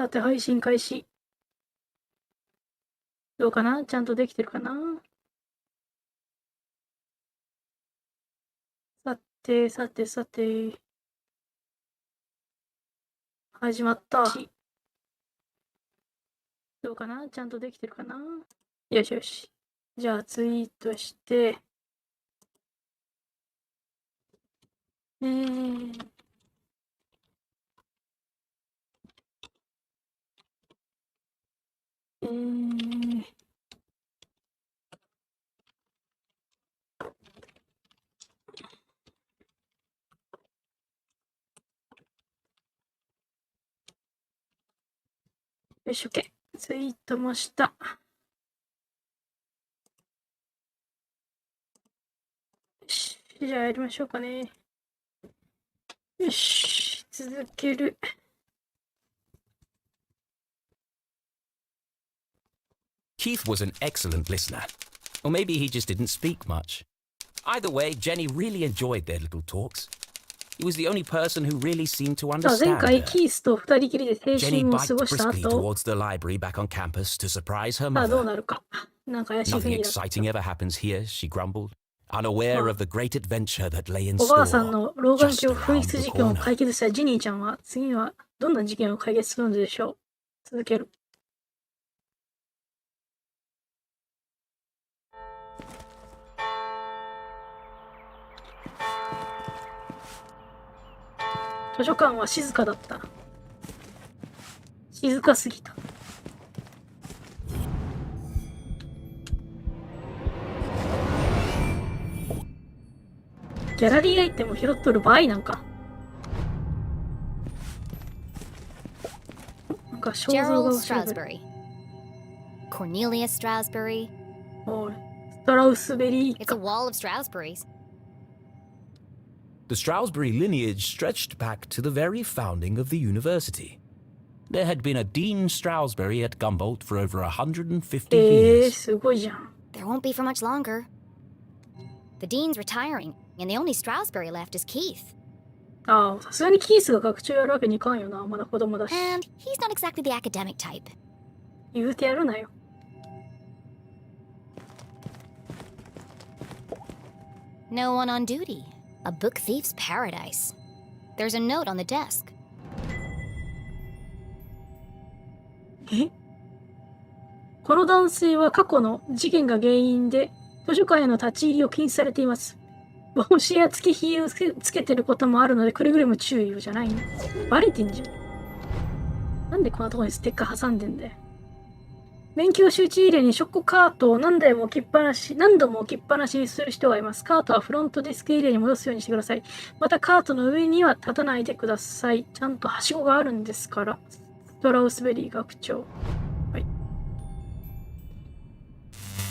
さて、配信開始。どうかな？ちゃんとできてるかな？さて、さて、さて。始まった。どうかな？ちゃんとできてるかな？よしよし。じゃあ、ツイートして、えー、えー、よし、OK。ツイートもした。よし、じゃあやりましょうかね。よし、続ける。Keith was an excellent listener. Or maybe he just didn't speak much. Either way, Jenny really enjoyed their little talks. He was the only person who really seemed to 前 understand 回 her. キースと二人きりで青 Jenny 春を過ご biked した briskly 後、 towards the library back on campus to surprise her さあどう mother. なるか。なんか怪しい雰 Nothing 囲気だった。 exciting ever happens here, she grumbled, unaware of the great adventure that lay in おばあさん store の老眼 just 鏡紛 around 失 the 事件を corner. 解決したジニーちゃんは、次はどんな事件を解決するのでしょう。続ける。図書館は静かだった。静かすぎた。ギャラリーアイテムを拾っとる場合なんか。なんか肖像画 Gerald を調べる。 Strasberry. Cornelia Strasberry. おい、ストラウスベリー It's か a。wall of Strasberries. The Stroudsbury lineage stretched back to the very founding of the university. There had been a Dean Stroudsbury at Gumboldt for over 150 years. すごいじゃん。 There won't be for much longer. The dean's retiring, and the only Strasberry left is Keith. ああ、さすがにキースが学長やるわけにいかんよな。まだ子供だし。 And he's not exactly the academic type. 言うてやるなよ。 No one on duty. A book thief's paradise. There's a note on the desk. え？この男性は過去の事件が原因で図書館への立ち入りを禁止されています。帽子や月日をつけてることもあるのでくれぐれも注意をじゃないの。バレてんじゃん。なんでこんなとこにステッカー挟んでんだよ。勉強集中入れにショックカートを何度も置きっぱなしにする人がいます。カートはフロントディスクエリアに戻すようにしてください。またカートの上には立たないでください。ちゃんとはしごがあるんですから。ストラウスベリー学長。はい。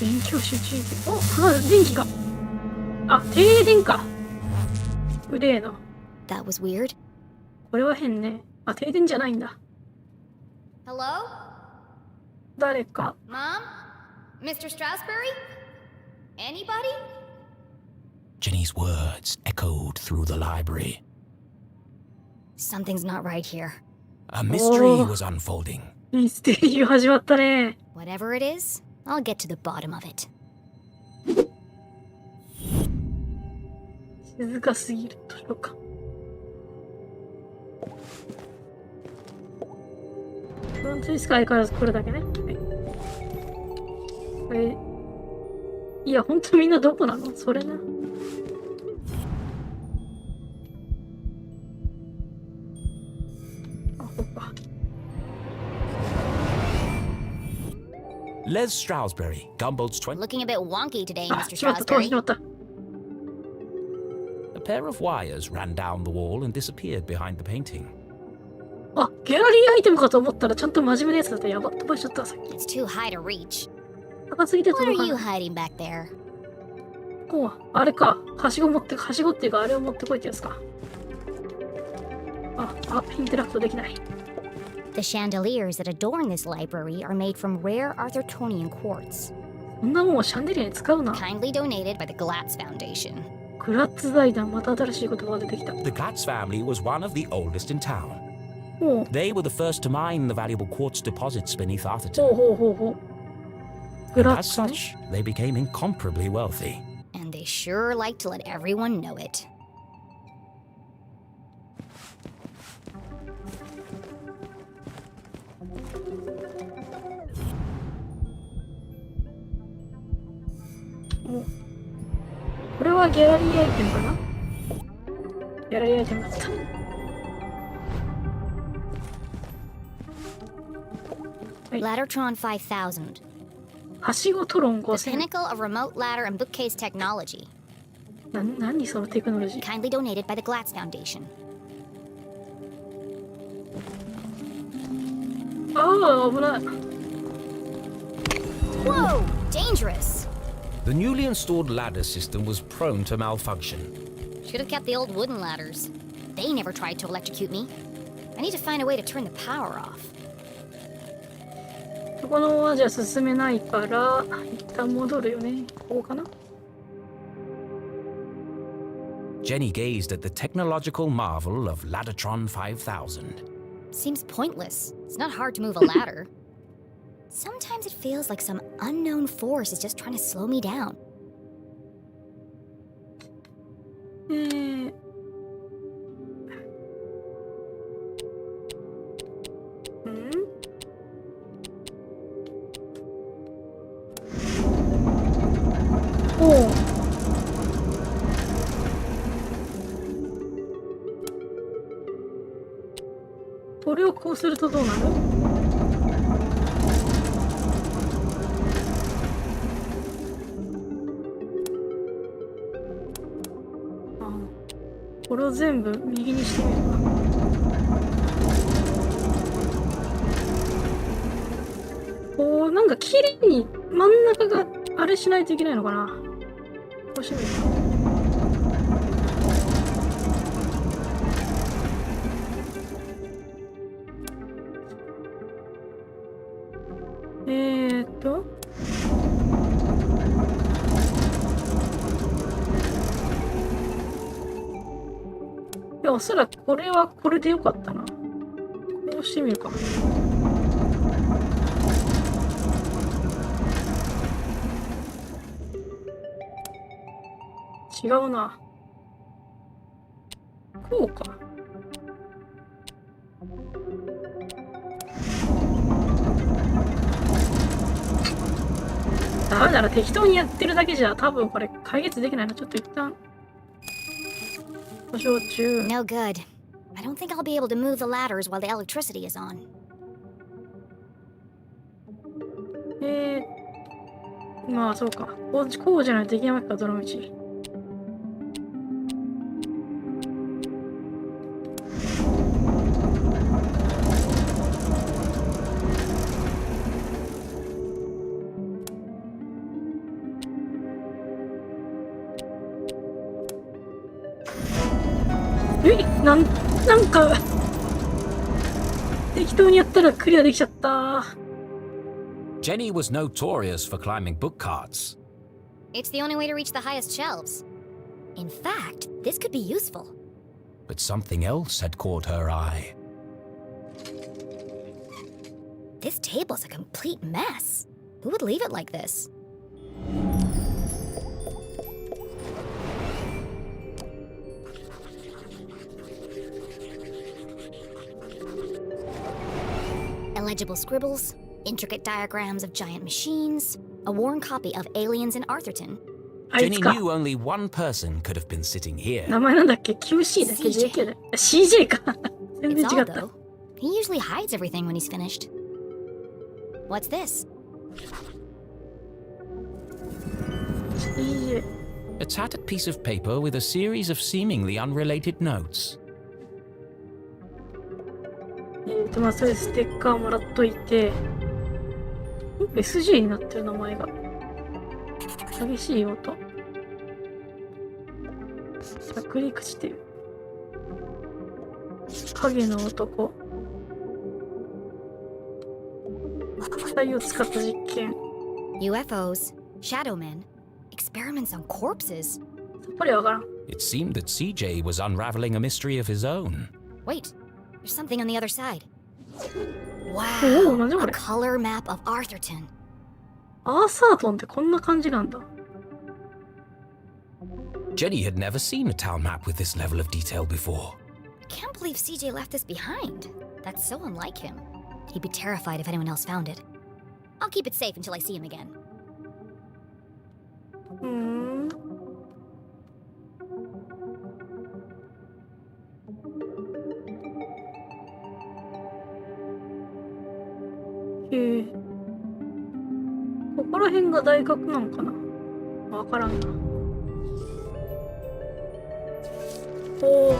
勉強集中入れ。お、電気が。あ、停電か。グレーの。 That was weird. これは変ね。あ、停電じゃないんだ。 Hello? 誰か。 Mom? Mr. Strasberry? Anybody? Jenny's words echoed through the library. Something's not right here. A mystery was unfolding. ミステリー始まったね。 Whatever it is, I'll get to the bottom of it. 静かすぎる図書館。フロントディスク相変わらずこれだけね。はい。いや、ほんとみんなどこなの？それな。あ、ここか。 Les Stroudsbury, Gumboldt's 20. Looking a bit wonky today, あ、 Mr. しまった、通し Strasberry. まった。 A pair of wires ran down the wall and disappeared behind the painting. あ、ギャラリーアイテムかと思ったらちゃんと真面目なやつだった。やば、飛ばしちゃったさっき。 It's too high to reach. 高すぎて What 届 are か you ない。 hiding back there? ここは、あれか。はしごっていうか、あれを持ってこいってやつか。インタラクトできない。 The chandeliers that adorn this library are made from rare Arthurtonian quartz, そんなもんをシャンデリアに使うな。 kindly donated by the Glatz Foundation. クラッツ財団、また新しい言葉が出てきた。 The Glatz family was one of the oldest in town. ほう They were the first to mine the valuable quartz deposits beneath ほう Atherton. ほうほうほう。グ And ラッ as ツね。 such, they became incomparably wealthy. And they sure like to let everyone know it. おこれはギャラリーアイテムかな。ギャラリーアイテムだった。Laddertron 5000. はしごトロン The 5000。 pinnacle of remote ladder and bookcase technology. 何そのテクノロジー。 Kindly donated by the Glatz Foundation. ああ、危ない。 Whoa! Dangerous! The newly installed ladder system was prone to malfunction. Should have kept the old wooden ladders. They never tried to electrocute me. I need to find a way to turn the power off. そこのままじゃ進めないから一旦戻るよね。ここかな。 Jenny gazed at the technological marvel of Laddertron 5000. Seems pointless. It's not hard to move a ladder. Sometimes it feels like some unknown force is just trying to slow me down. おう。これをこうするとどうなる？これを全部右にしてみるか。こうなんか綺麗に真ん中があれしないといけないのかな。こうしてみるか。いや、おそらくこれはこれでよかったな。こうしてみるか。違うな。こうか。ダメだな、適当にやってるだけじゃ多分これ解決できないな。ちょっと一旦。保証中。 No good. I don't think I'll be able to move the ladders while the electricity is on. まあそうか。こうじゃないとできないわけか、どの道。なんか適当にやったらクリアできちゃった。 Jenny was notorious for climbing book carts. It's the only way to reach the highest shelves. In fact, this could be useful. But something else had caught her eye. This table's a complete mess. Who would leave it like this? Illegible scribbles, intricate diagrams of giant machines, a worn copy of Aliens in Arthurton. あい Jenny つか。 knew only one person could have been sitting here. 名前なんだっけ？ QC だっけ？ JK だ。CJ か。全 It's 然違 all った。 though. He usually hides everything when he's finished. What's this? CJ。 A tattered piece of paper with a series of seemingly unrelated notes. まあそれステッカーもらっといて。SJ になってる名前が。激しい音。着陸してる。影の男。機体を使った実験。 UFOs, shadow men, experiments on corpses. さっぱりわからん。 It seemed that CJ was unraveling a mystery of his own. Wait, there's There's something on the other side. おお、なんじゃ Wow, こ a れ。 color map of Arthurton. アーサートンってこんな感じなんだ。Jenny had never seen a town map with this level of detail before. Can't believe CJ left this behind. That's so unlike him. He'd be terrified if anyone else found it. I'll keep it safe until I see him again. うーん。へえ。ここら辺が大学なのかな。わからんな。おお。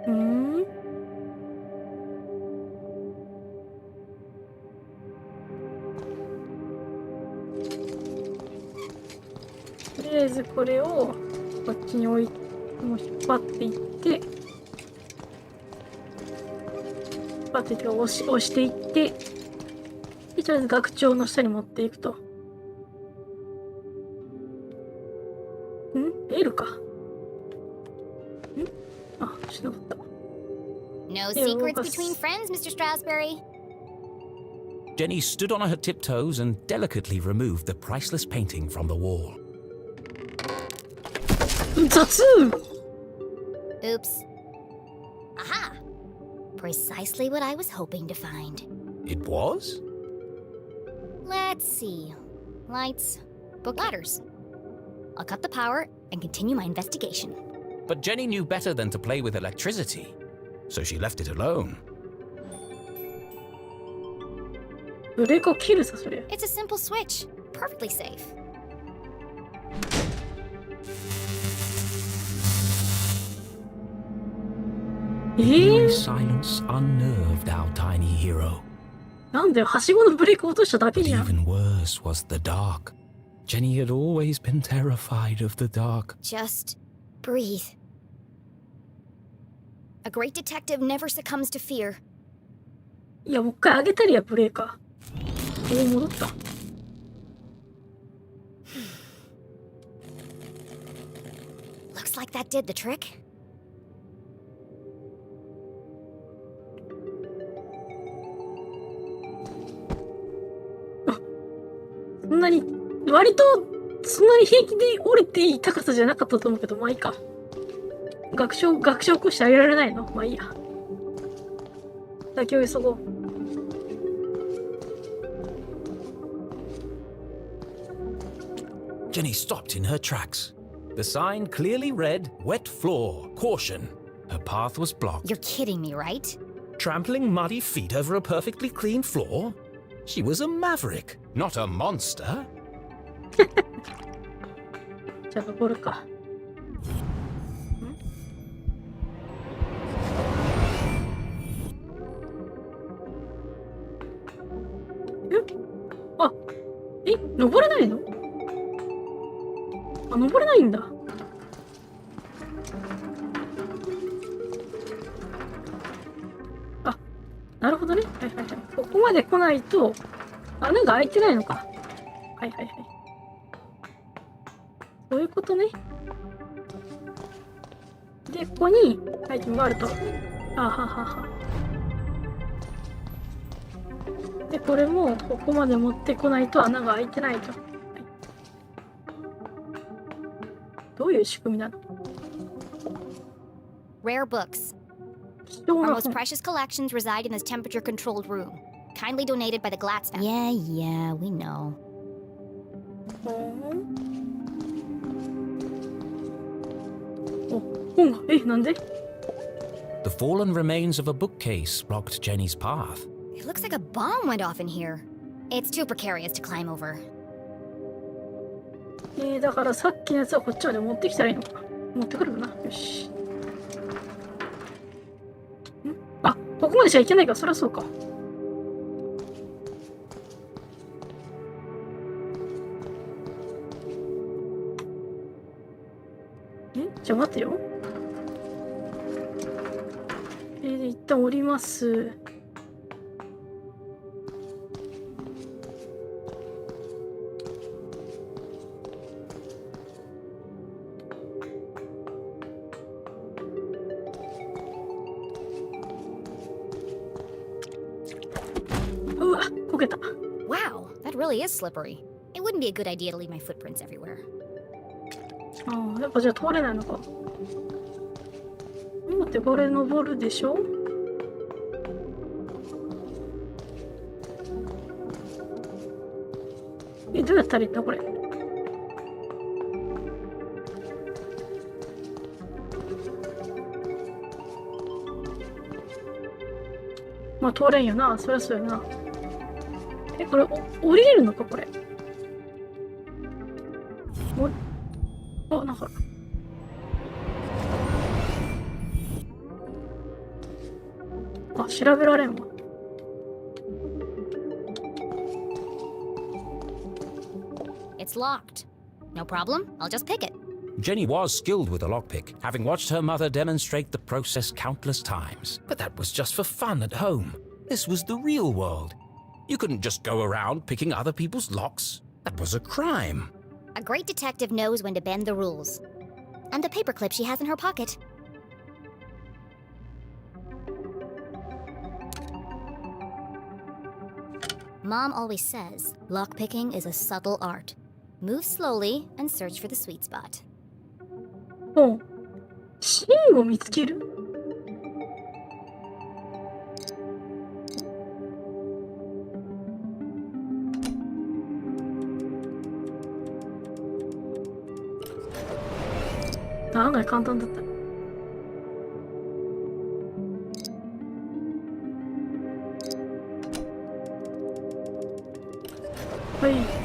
うん。とりあえずこれをこっちにもう引っ張っていって押していってで、とりあえず学長の下に持っていくと。L か。あ、しなかった。No secrets between friends, Mr. Strasberry. Jenny stood on her tiptoes and delicately removed the priceless painting from the wall. 雑 Oops. Aha! Precisely what I was hoping to find. It was? Let's see. Lights, book ladders. I'll cut the power and continue my investigation. But Jenny knew better than to play with electricity, so she left it alone. ブレーカー切るさ、それ。 It's a simple switch. Perfectly safe. Silence unnerved our tiny hero. なんだよ、はしごのブレーカー落としただけ But じゃん。 even worse was the dark. Jenny had always been terrified of the dark. Just breathe. A great detective never succumbs to fear. いや、もう一回上げたりや、ブレーカー。戻った。Looks like that did the trick. そんなに、割と、そんなに平気で折れていい高さじゃなかったと思うけど、まあいいか。学長起こしてあげられないの？まあいいや。先を急ごう。Jenny stopped in her tracks. The sign clearly read, "Wet floor, caution." Her path was blocked. You're kidding me, right? Trampling muddy feet over a perfectly clean floor? She was a maverick, not a monster. じゃあ登るか。登れないの？あ、登れないんだ。あ、なるほどね。はいはいはい。ここまで来ないと穴が開いてないのか。はいはいはい。そういうことね。で、ここにアイテムがあると。あははは。で、これもここまで持ってこないと穴が開いてないと。はい、どういう仕組みなの？ Rare books. 貴重 Our な most 本。 precious collections reside in this temperature-controlled room. Kindly donated by the Gladstone. Yeah, we know. お、本が、なんで？ The fallen remains of a bookcase blocked Jenny's path. It looks like a bomb went off in here. It's too precarious to climb over. だからさっきのやつはこっちまで持ってきたらいいのかな。持ってくるかな。よし。あ、ここまでじゃいけないか。そりゃそうか。じゃあ待ってよ。一旦降ります。really is slippery. It wouldn't be a good idea to leave my footprints everywhere. ああ、やっぱじゃあ通れないのか。待って、これ登るでしょ。どうやったらいいんだこれ。まあ通れんよな、そりゃそうやな。これ降りれるのかこれ。あ、なんか。あ、調べられんわ。It's locked. No problem. I'll just pick it. Jenny was skilled with a lockpick, having watched her mother demonstrate the process countless times. But that was just for fun at home. This was the real world. You couldn't just go around picking other people's locks. That was a crime. A great detective knows when to bend the rules. And the paperclip she has in her pocket. Mom always says, lockpicking is a subtle art. Move slowly and search for the sweet spot. うん。シーンを見つける。案外簡単だった。はい。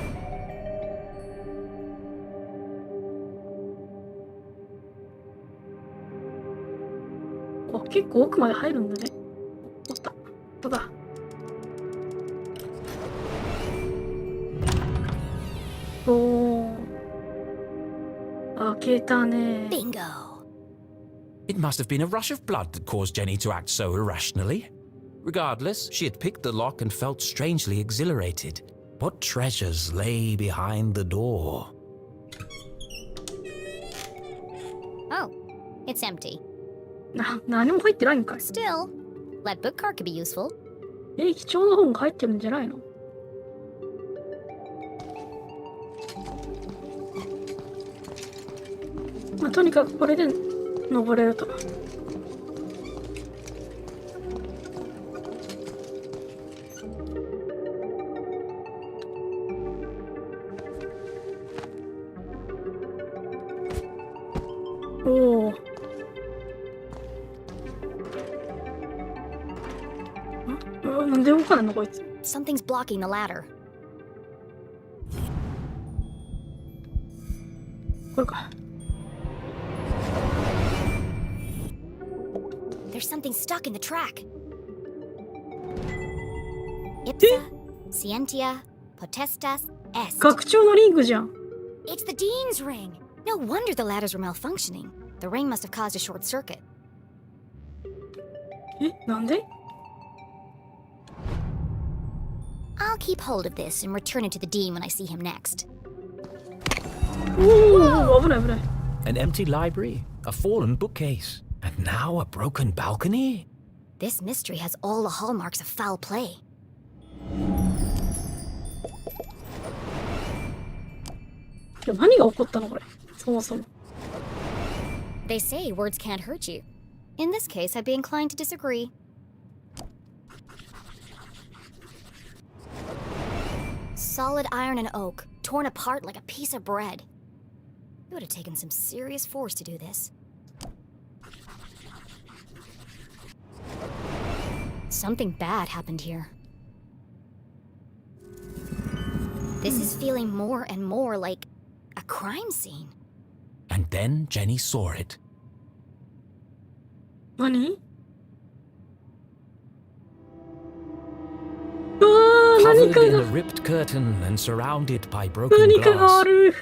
結構奥まで入るんだね。おった。そうだ。おー。開けたね。Bingo! It must have been a rush of blood that caused Jenny to act so irrationally. Regardless, she had picked the lock and felt strangely exhilarated. What treasures lay behind the door? Oh, it's empty. 何も入ってないんかい。Still, that book card could be useful. 貴重な本が入ってるんじゃないの？まあ、とにかくこれで登れると。おお。なんで動かないのこいつ。Something's blocking the ladder. これか。There's something stuck in the track. Ipsa, Scientia, Potestas, Est. 学長のリングじゃん。It's the Dean's ring. No wonder the ladders were malfunctioning. The ring must have caused a short circuit. なんで？ I'll keep hold of this and return it to the Dean when I see him next. おお、危ない危ない。An empty library, a fallen bookcase, and now a broken balcony? This mystery has all the hallmarks of foul play. 何が起こったのこれ。そもそも。They say words can't hurt you. In this case, I'd be inclined to disagree. Solid iron and oak, torn apart like a piece of bread. It would have taken some serious force to do this. Something bad happened here. This is feeling more and more like a crime scene. And then Jenny saw it. 何？ Covered in a ripped curtain and surrounded by broken 何かがあ glass. る。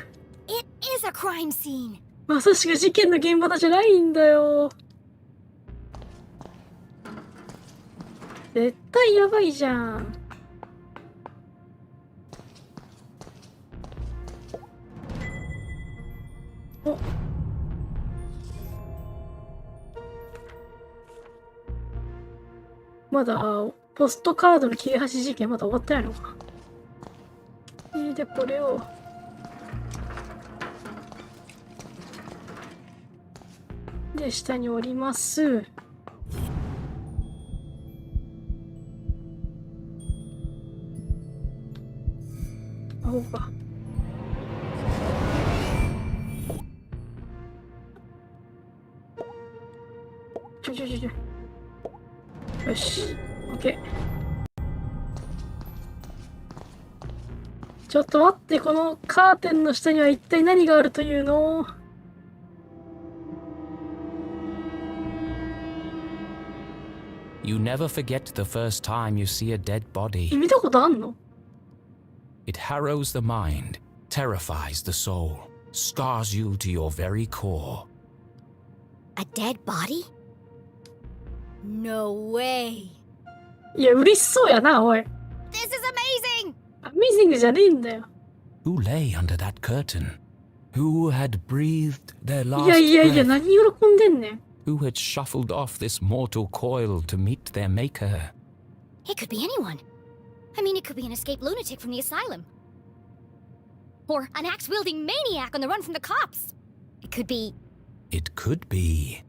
It is a crime scene. まさしく事件の現場じゃないんだよ。絶対やばいじゃん。お。まだポストカードの切れ端事件まだ終わってないのか。でこれをで下に降ります。青がちょよし OK。 ちょっと待って、このカーテンの下には一体何があるというの。You never forget the first time you see a dead body. 見たことあんの？ It harrows the mind, terrifies the soul, scars you to your very core. A dead body? No way. いや、嬉しそうやな、おい。 This is amazing! アメイジングじゃねえんだよ。 Who lay under that curtain? Who had breathed their い last やいやいや、 breath? 何喜んでんねん。 Who had shuffled off this mortal coil to meet their maker? It could be anyone. I mean, it could be an escaped lunatic from the asylum. Or an axe-wielding maniac on the run from the cops. It could be... It could be.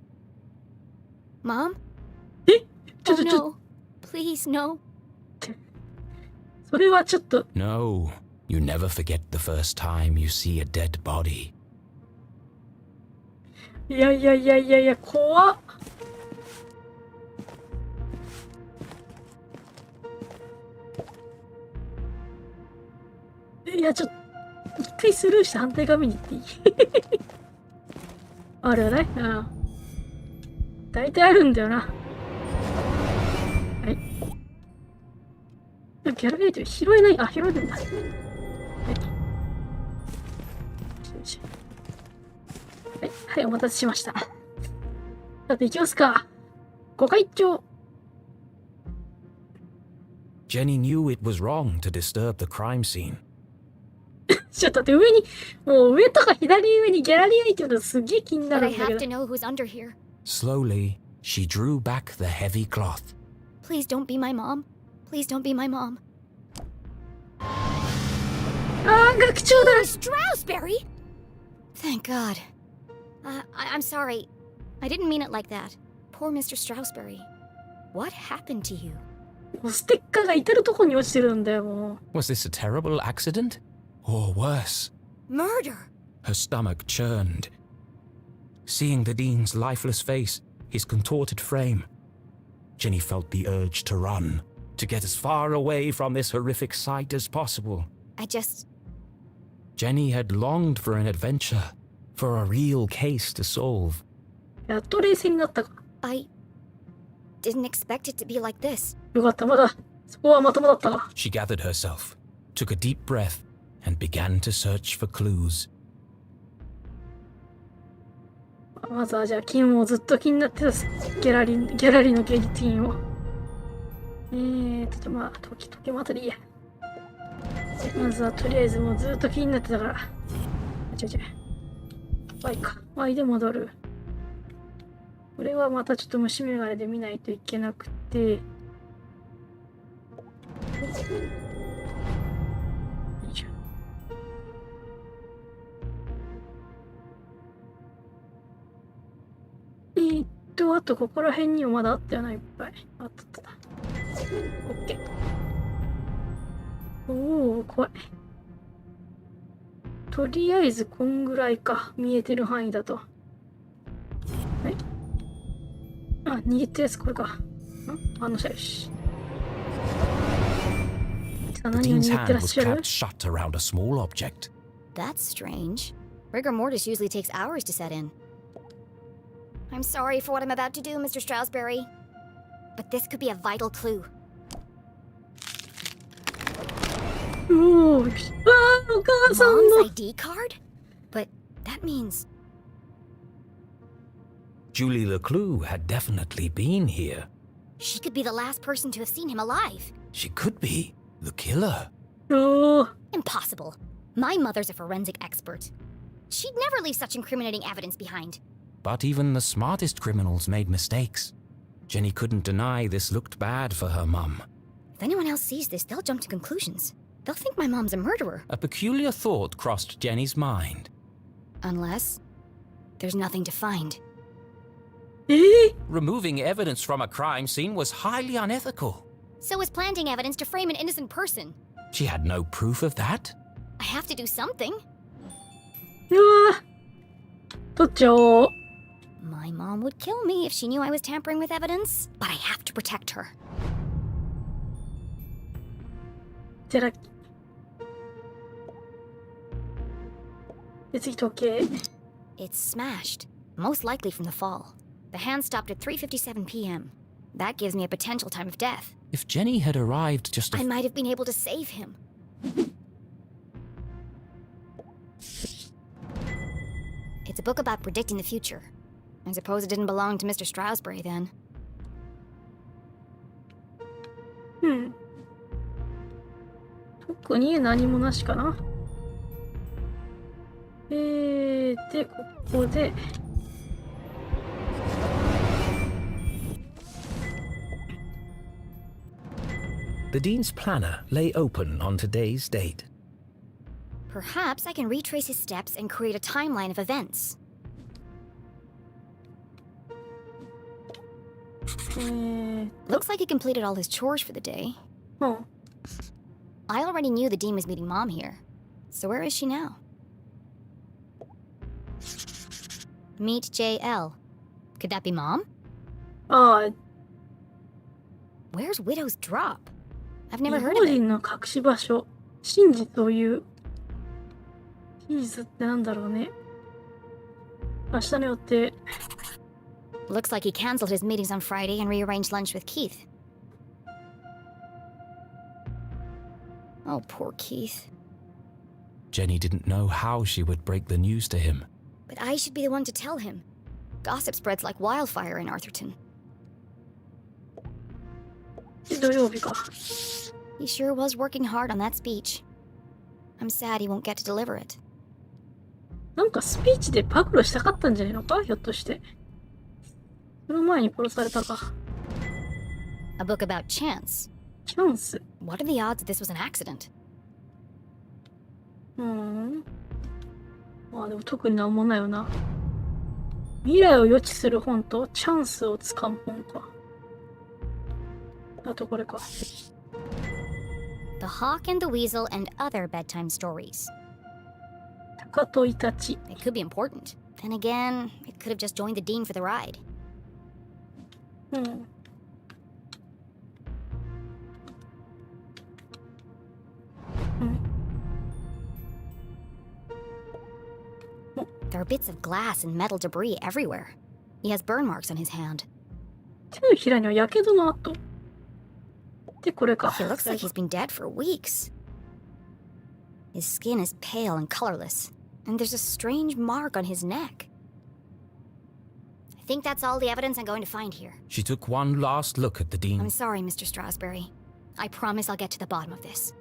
Mom? え、ちょ Oh っとちょっと、 no. Please, no. それはちょっと、 No, you never forget the first time you see a dead body. いやいやいやいやいや、怖っ。いや、ちょっと、一回スルーして反対側見に行っていい？あるよね。うん。大体あるんだよな。はい。ギャラリーって拾えない。あ、拾えるんだ。はい。よし。はい、はい、お待たせしました。さて、行きますか。ご会長。 Jenny knew it was wrong to disturb the crime scene. ちょっと待って、上に、もう上とか左上にギャラリーアイテムのすげえ気にな But る I んだ have け to ど。 know who's under here. Slowly, she drew back the heavy cloth. Please don't be my mom. Please don't be my mom. あー、学長だ。 Stroudsberry! Thank God. I'm sorry. I didn't mean it like that. Poor Mr. Stroudsberry. What happened to you? もうステッカーが至るとこに落ちてるんだよ、も Was this a terrible accident? Or worse? Murder! Her stomach churned. Seeing the dean's lifeless face, his contorted frame, Jenny felt the urge to run, to get as far away from this horrific sight as possible. Jenny had longed for an adventure, for a real case to solve. う。やっと冷静になったか。 I didn't expect it to be like this. よかった、まだ、そこはまともだったか。 She gathered herself, took a deep breath, and began to search for clues. まずはじゃあ、金もずっと気になってたギャラリーの芸術品を。まあ、時計もあたりいいや。まずはとりあえずもうずっと気になってたから。Y か。Y で戻る。これはまたちょっと虫眼鏡で見ないといけなくて。よいしょ。あとここら辺にもまだあったよな、いっぱい。あった。オッケー。おお、怖い。とりあえずこんぐらいか。見えてる範囲だと。はい。あ、逃げたやつこれか。あの車よし。さあ、 The 何を dean's 握って hand らっ was しゃる？ clapped shut around a small object. That's strange. Rigor mortis usually takes hours to set in. I'm sorry for what I'm about to do, Mr. Stroudsberry. But this could be a vital clue. おお、お母さん Mom's の。 ID card? But that means... Julie Leclue had definitely been here. she could be the last person to have seen him alive. She could be the killer. おお。 Impossible. My mother's a forensic expert. She'd never leave such incriminating evidence behind. But even the smartest criminals made mistakes. Jenny couldn't deny this looked bad for her mum. If anyone else sees this, they'll jump to conclusions. They'll think my mom's a murderer. A peculiar thought crossed Jenny's mind. Unless there's nothing to find. Removing evidence from a crime scene was highly unethical. So is planting evidence to frame an innocent person. She had no proof of that. I have to do something. うわ取っちゃおう。 My mom would kill me if she knew I was tampering with evidence, but I have to protect her. じゃらで次時計。 It's smashed, most likely from the fall. The hand stopped at 3:57 p.m. That gives me a potential time of death. If Jenny had arrived just I might have been able to save him. It's a book about predicting the future. I suppose it didn't belong to Mr. Stroudsbury then. 特に何もなしかな。で、ここで。The Dean's planner lay open on today's date. Perhaps I can retrace his steps and create a timeline of events. Looks like he completed all his chores for the day. I already knew the Dean was meeting Mom here. So where is she now? Meet JL. Could that be Mom? Where's Widow's Drop? I've never heard of 日 it. 本人の隠し場所。真実を言う。真実ってなんだろうね。明日の予定。 Looks like he canceled his meetings on Friday and rearranged lunch with Keith. Oh, poor Keith. Jenny didn't know how she would break the news to him. But I should be the one to tell him. Gossip spreads like wildfire in Arthurton. 土曜日か。 He sure was working hard on that speech. I'm sad he won't get to deliver it. なんかスピーチで暴露したかったんじゃないのかひょっとして。その前に殺されたか。 A book about chance. チャンス。 What are the odds that this was an accident? まあでも特になんもないよな。未来を予知する本とチャンスをつかむ本か。あとこれか。 The Hawk and the Weasel and Other Bedtime Stories. 鷹とイタチ。 It could be important. Then again, it could have just joined the Dean for the ride. There are bits of glass and metal debris everywhere. He has burn marks on his hand. 手のひらにはやけどの跡。で、これか。 He looks like he's been dead for weeks. His skin is pale and colorless, and there's a strange mark on his neck. I think that's all the evidence I'm going to find here. She took one last look at the Dean. I'm sorry, Mr. Stroudsbury. I promise I'll get to the bottom of this.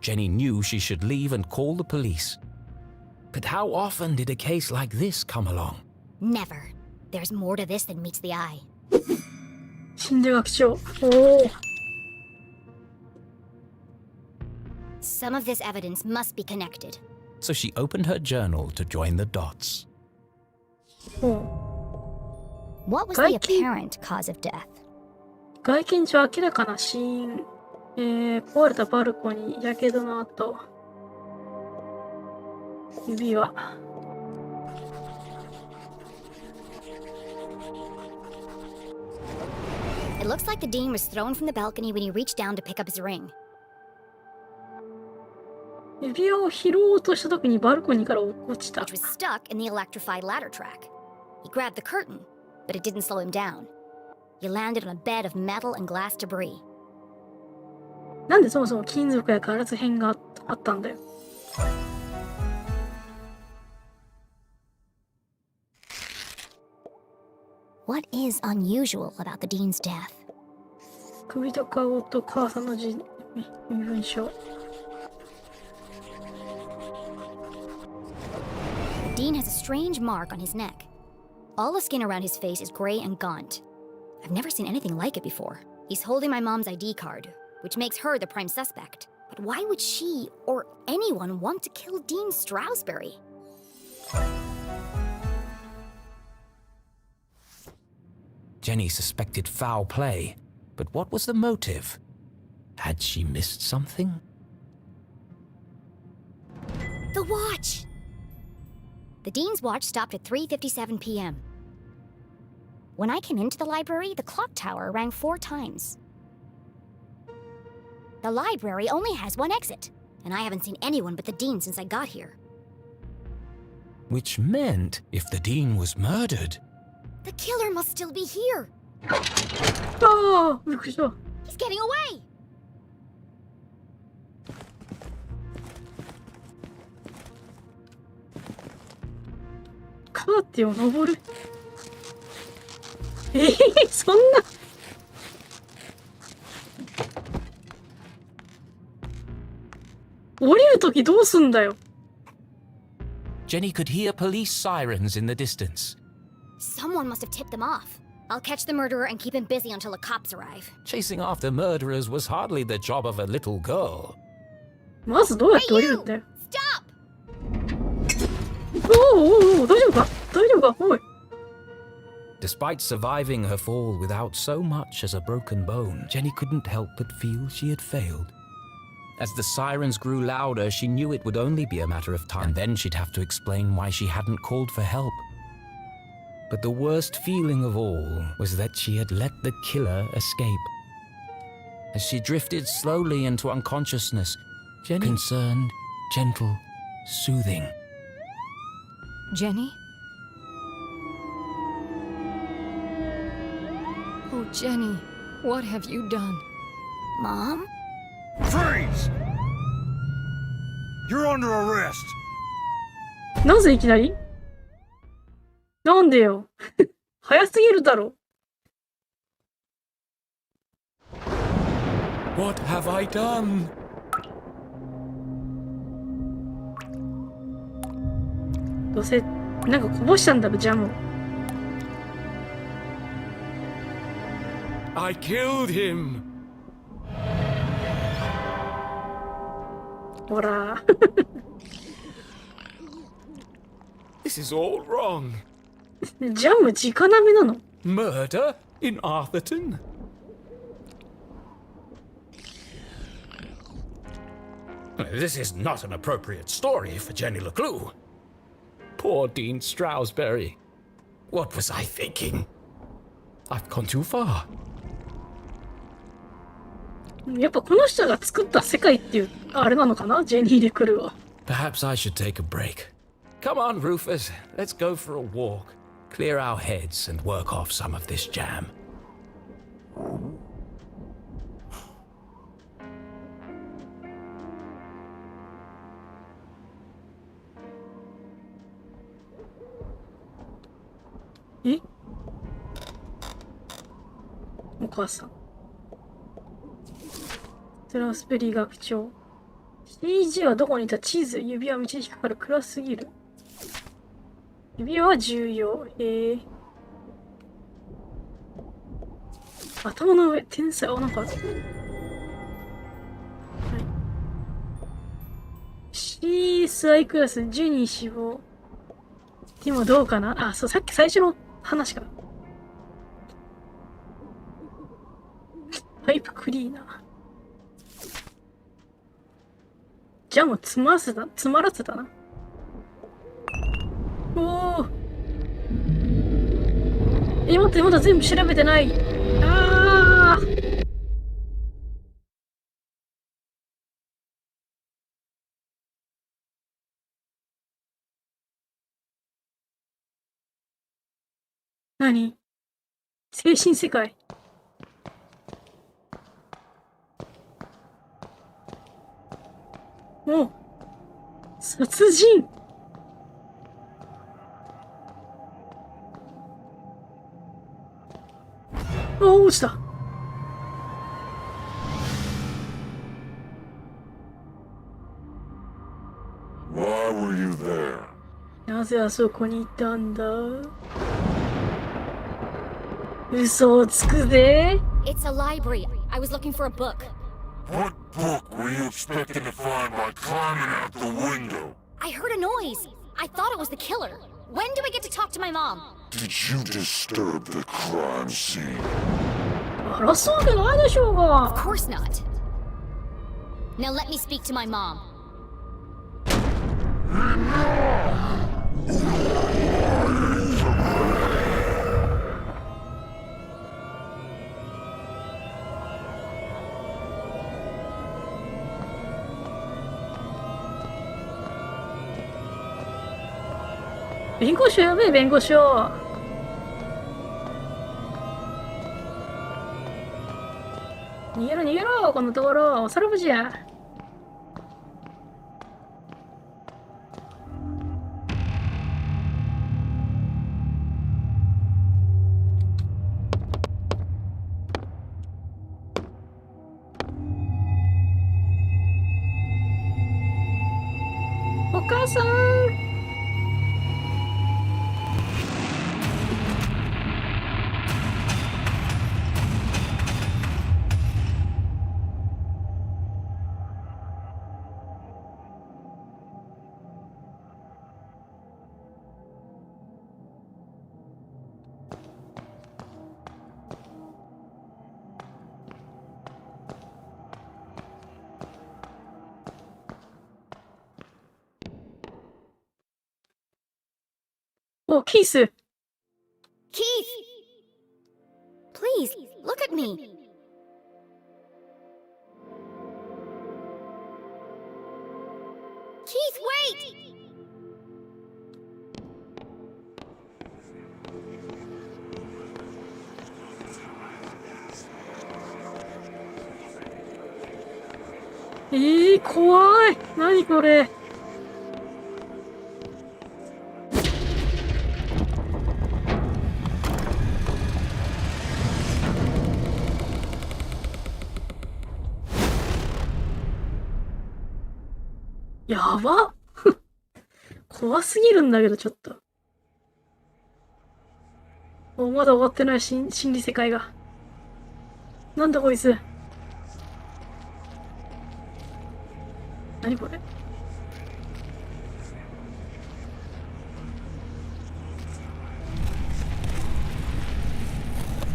Jenny knew she should leave and call the police. But how often did a case like this come along? Never. There's more to this than meets the eye. 死んで学長。おお。 Some of this evidence must be connected. So she opened her journal to join the dots. What was the apparent cause of death? 外見上明らかな死因。壊れたバルコニー、やけどの跡。指輪。 It looks like the Dean was thrown from the balcony when he reached down to pick up his ring. 指輪を拾おうとした時にバルコニーから落ちた。 Which was stuck in the electrified ladder track. He grabbed the curtain, but it didn't slow him down. He landed on a bed of metal and glass debris. なんでそもそも金属やガラス片があったんだよ。 What is unusual about the Dean's death? 首と顔と母さんの身分証。 The Dean has a strange mark on his neck. All the skin around his face is gray and gaunt. I've never seen anything like it before. He's holding my mom's ID card, which makes her the prime suspect. But why would she or anyone want to kill Dean Stroudsbury? Jenny suspected foul play, but what was the motive? Had she missed something? The watch! The Dean's watch stopped at 3:57 p.m. When I came into the library, the clock tower rang 4 times. The library only has one exit, and I haven't seen anyone but the Dean since I got here. Which meant if the Dean was murdered, The killer must still be here. ああ、びっくりした。 He's getting away! カーテンを登る。そんな。降りるときどうすんだよ。 Jenny could hear police sirens in the distance. Someone must have tipped them off. I'll catch the murderer and keep him busy until the cops arrive. Chasing after murderers was hardly the job of a little girl. まずどうやって Hey 降りる you! んだよ。 Stop! おおおお、大丈夫か大丈夫かおい。 Despite surviving her fall without so much as a broken bone, Jenny couldn't help but feel she had failed. As the sirens grew louder, she knew it would only be a matter of time, and then she'd have to explain why she hadn't called for help. But the worst feeling of all was that she had let the killer escape. As she drifted slowly into unconsciousness, Jenny, concerned, gentle, soothing. Jenny? Oh, Jenny, what have you done? Mom? Freeze! You're under arrest. なぜいきなりなんでよ。早すぎるだろ。 What have I done? どうせ、なんかこぼしたんだろ、ジャムを。 I killed him. ほら。 This is all wrong. ジャム直なめなの Murder in Arthurton? This is not an appropriate story for Jenny Leclue. Poor Dean Stroudsbury. What was I thinking? I've gone too far. やっぱこの人が作った世界っていう、あれなのかなジェニー・レクルーは。 Perhaps I should take a break. Come on, Rufus. Let's go for a walk. Clear our heads and work off some of this jam. Eh? お母さん。スラスベリー学長。CG はどこにいた地図、指輪道に引っかかる暗すぎる。指輪は重要。頭の上、天才。あ、なんかある。はい。CSI クラス、ジェニー死亡。でもどうかなあ、そう、さっき最初の話か。パイプクリーナー。ジャム詰まらせたな。おお。待って、まだ全部調べてない。ああ。何？精神世界。お、殺人。あ、落ちた。Why were you there? なぜあそこにいたんだ嘘をつくぜ。 It's a library. I was looking for a book. What book were you expecting to find by climbing out the window? I heard a noise. I thought it was the killer. When do I get to talk to my mom? Did you disturb the crime scene? 荒らすわけないでしょう Of が。 course not. Now let me speak to my mom. 弁護士を呼べ、弁護士を。逃げろ逃げろ、このところおさらばじゃ。お母さん。お、キース。 Keith! Please, look at me. Keith, wait! 怖い。何これ。やば怖すぎるんだけど、ちょっと。まだ終わってない心理世界が。なんだこいつ。何これ。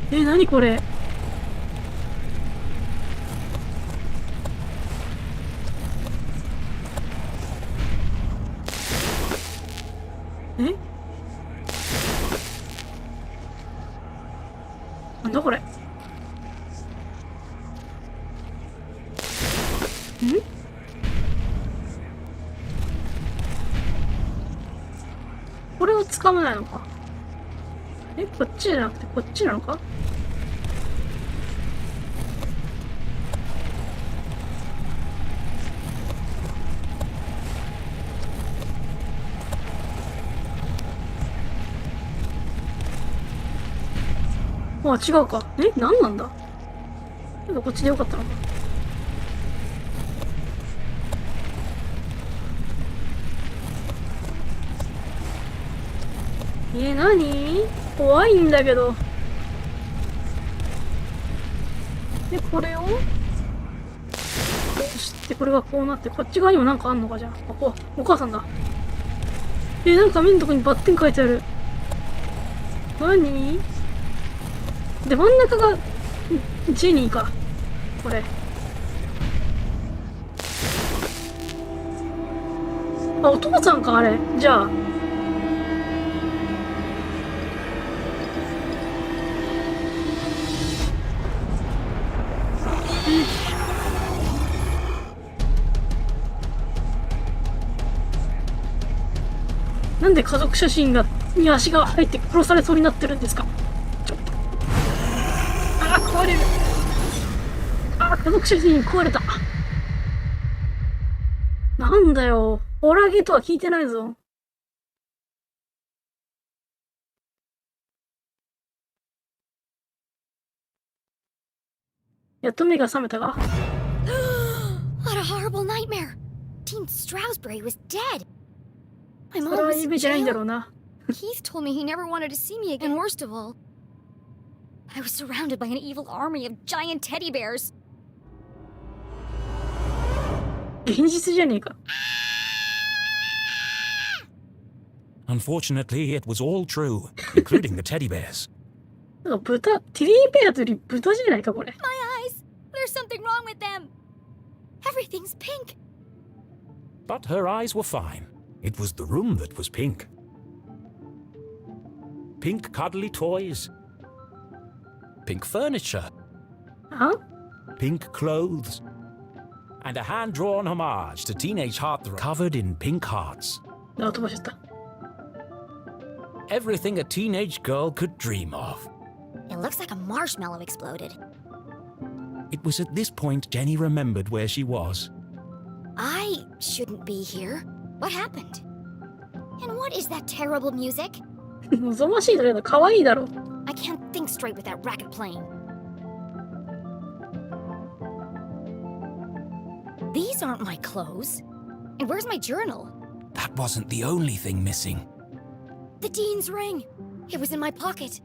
何これ。なんだこれ。これを掴めないのか。こっちじゃなくてこっちなのか。違うか。何なんだ。こっちでよかったのか。何？怖いんだけど。で、これをこうして、これがこうなって、こっち側にもなんかあんのかじゃあ。お母さんだ。なんか目のとこにバッテン書いてある。何？で、真ん中がジェニーか。これ。お父さんか、あれ。じゃあ。なんで家族写真に足が入って殺されそうになってるんですか。ちょっと。壊れる。家族写真壊れた。なんだよ。オラゲとは聞いてないぞ。やっと目が覚めたが。What a horrible nightmare! Dean Stroudsbury was dead. My そ mom れは was in 夢じゃないんだろ jail. うな。Keith told me he never wanted to see me again. And worst of all, I was surrounded by an evil army of giant teddy bears. 現実じゃねえか。Unfortunately, it was all true, including the teddy bears. なんか豚、テディベアというより豚じゃないか、これ。My eyes! There's something wrong with them! Everything's pink! But her eyes were fine. It was the room that was pink. Pink cuddly toys. Pink furniture. あ Pink clothes. And a hand-drawn homage to teenage heartthrob covered in pink hearts. あ、飛ばしちゃった。Everything a teenage girl could dream of. It looks like a marshmallow exploded. It was at this point Jenny remembered where she was. I shouldn't be here. What happened? And what is that terrible music? 望ましいだけど、可愛いだろ。I can't think straight with that racket playing. These aren't my clothes. And where's my journal? That wasn't the only thing missing. The dean's ring. It was in my pocket.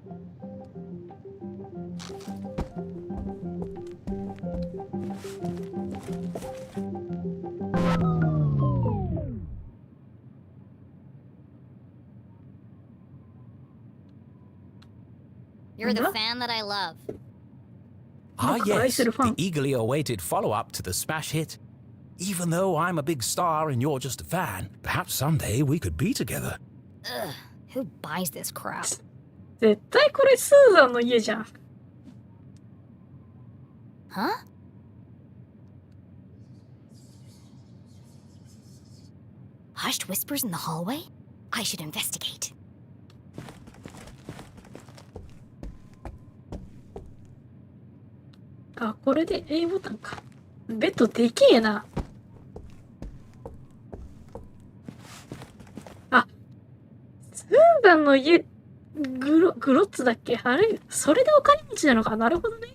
You're the fan that I love. Ah, Look, yes, I should have the found- eagerly awaited follow-up to the smash hit. Even though I'm a big star and you're just a fan, perhaps someday we could be together. Ugh, who buys this crap? 絶対これスーザンの家じゃん。 Huh? Hushed whispers in the hallway? I should investigate. あ、これで A ボタンか。ベッドでけえな。あ、スーザンの家、グロッツだっけあれそれでお金持ちなのかなるほどね。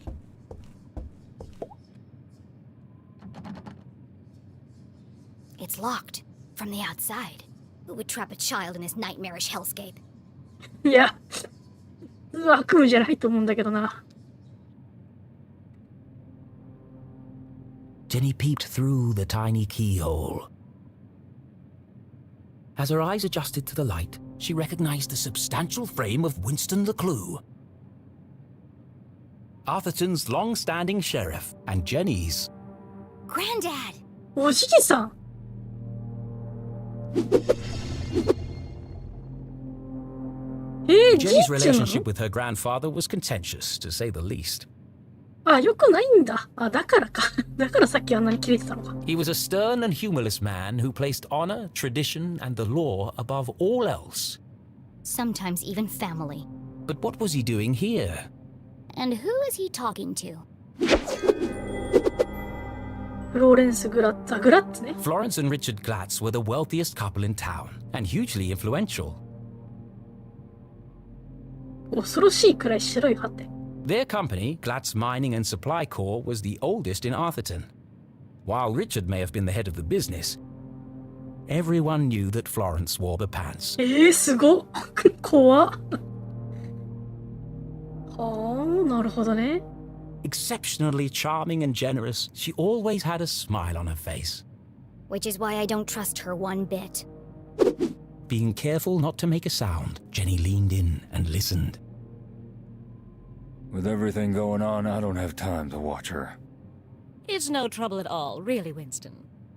It's locked from the outside. Who would trap a child in this nightmarish hellscape? いや、悪夢じゃないと思うんだけどな。Jenny peeped through the tiny keyhole. As her eyes adjusted to the light, she recognized the substantial frame of Winston Leclue. Arthurton's long-standing sheriff and Jenny's. Granddad! おじいさんじい Jenny's ちゃんなの relationship with her grandfather was contentious, to say the least. あ、よくないんだ。あ、だからか。だからさっきあんなにキレてたのか。He was a stern and humorless man who placed honor, tradition, and the law above all else. Sometimes even family. But what was he doing here? And who is he talking to? フローレンス・グラッツ、あ、グラッツね。 Florence and Richard Glatz were the wealthiest couple in town, and hugely influential. 恐ろしいくらい白い歯って。 Their company, Glatz Mining and Supply Corps, was the oldest in Arthurton. While Richard may have been the head of the business, everyone knew that Florence wore the pants. すごっ。怖っ。はあ、なるほどね。 Exceptionally charming and generous, she always had a smile on her face. Which is why I don't trust her one bit. Being careful not to make a sound, Jenny leaned in and listened. With everything going on, I don't have time to watch her. It's no trouble at all, really, Winston.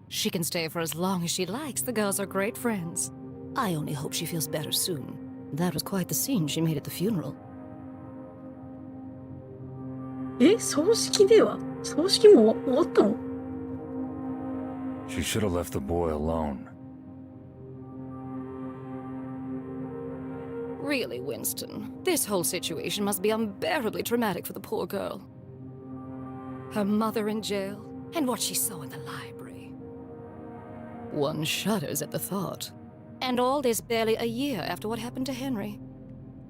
She can stay for as long as she likes. The girls are great friends. I only hope she feels better soon. That was quite the scene she made at the funeral. 葬式では葬式も終わったの She should have left the boy alone. Really, Winston, this whole situation must be unbearably traumatic for the poor girl. Her mother in jail, and what she saw in the library. One shudders at the thought. And all this barely a year after what happened to Henry.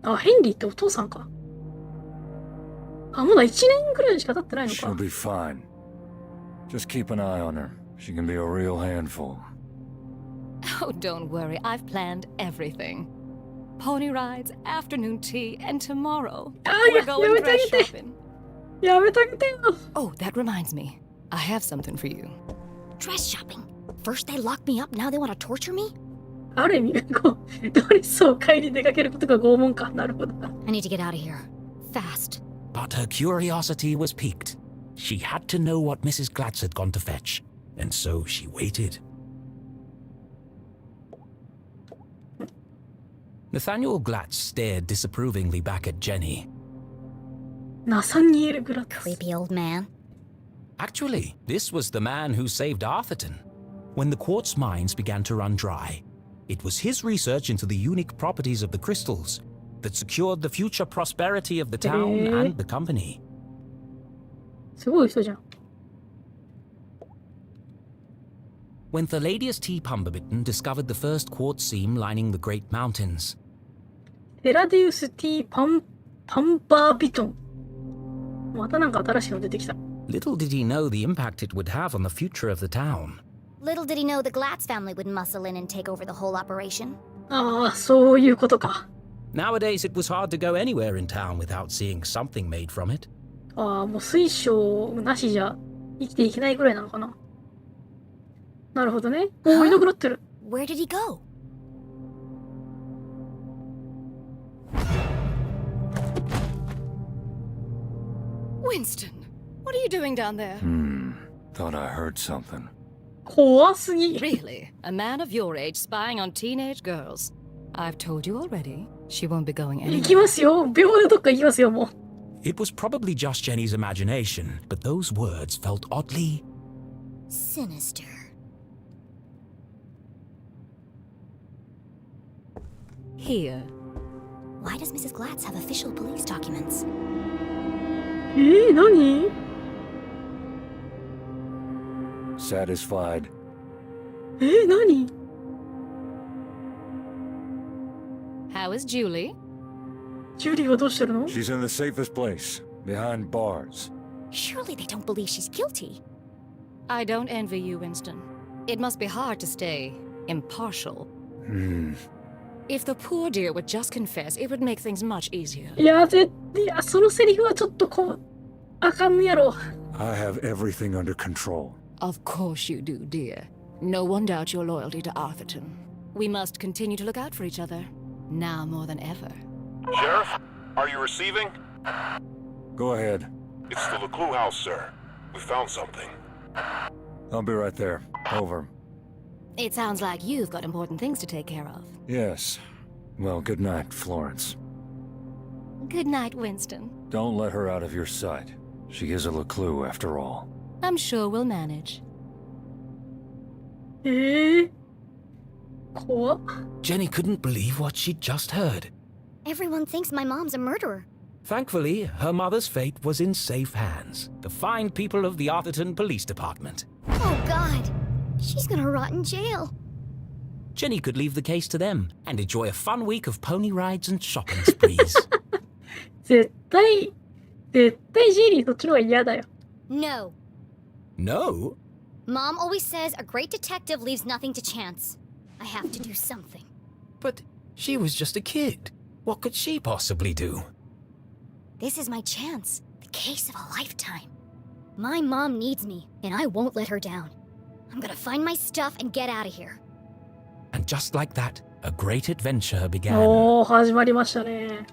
あ、ヘンリーってお父さんか。あ、まだ1年ぐらいしか経ってないの She'll か。 be fine. Just keep an eye on her. She can be a real handful. Oh, don't worry, I've planned everything. Pony rides, afternoon tea, and tomorrow あ we're ー、や going めてあ dress げて。 shopping. やめてあげてよ。 Oh, that reminds me. I have something for you. Dress shopping. First they lock me up, now they want to torture me? ある意味、こう、ドレスを買いに出かけることが拷問か。なるほど。 I need to get out of here. Fast. But her curiosity was piqued. She had to know what Mrs. Glatz had gone to fetch, and so she waited. Nathaniel Glatz stared disapprovingly back at Jenny. ナサニエル・グラッツ。 Creepy old man. Actually, this was the man who saved Arthurton. When the quartz mines began to run dry, it was his research into the unique properties of the crystals that secured the future prosperity of the town and the company. すごい人じゃん。 When Thaladius T. Pumberbitten discovered the first quartz seam lining the Great Mountains, テラデウス・ティ・パンバービトン。またなんか新しいの出てきた。 little did he know the impact it would have on the future of the town. Little did he know the Glatz family would muscle in and take over the whole operation. ああ、そういうことか。 Nowadays, it was hard to go anywhere in town without seeing something made from it. ああ、もう水晶なしじゃ生きていけないぐらいなのかな。なるほどね。おお、いなくなってる。 Where did he go? Winston, what are you doing down there? Thought I heard something. 怖すぎ。 Really? A man of your age spying on teenage girls? I've told you already. She won't be going 行き anywhere. ますよ。秒でどっか行きますよ、もう。 It was probably just Jenny's imagination, but those words felt oddly. Sinister. Here. Why does Mrs. Glatz have official police documents? 何 Satisfied? 何 How is Julie? ジュリーはどうしてるの She's in the safest place, behind bars. Surely they don't believe she's guilty. I don't envy you, Winston. It must be hard to stay impartial. If the poor dear would just confess, it would make things much easier. いや、そのセリフはちょっとあかんやろ。 I have everything under control. Of course you do, dear. No one doubts your loyalty to Arthurton. We must continue to look out for each other, now more than ever. Sheriff, are you receiving? Go ahead. It's the Leclue house, sir. We found something. I'll be right there. Over. It sounds like you've got important things to take care of. Yes. Well, good night, Florence. Good night, Winston. Don't let her out of your sight. She is a Leclue after all. I'm sure we'll manage. 怖っ。 Jenny couldn't believe what she'd just heard. Everyone thinks my mom's a murderer. Thankfully, her mother's fate was in safe hands. The fine people of the Arthurton Police Department. Oh, God. She's gonna rot in jail. Jenny could leave the case to them and enjoy a fun week of pony rides and shopping sprees. 絶対ジェリーそっちの方が嫌だよ。 No. No? Mom always says a great detective leaves nothing to chance. I have to do something. But she was just a kid. What could she possibly do? This is my chance. The case of a lifetime. My mom needs me, and I won't let her down. I'm gonna find my stuff and get out of here. And just like that, a great adventure began. おー、始まりましたね。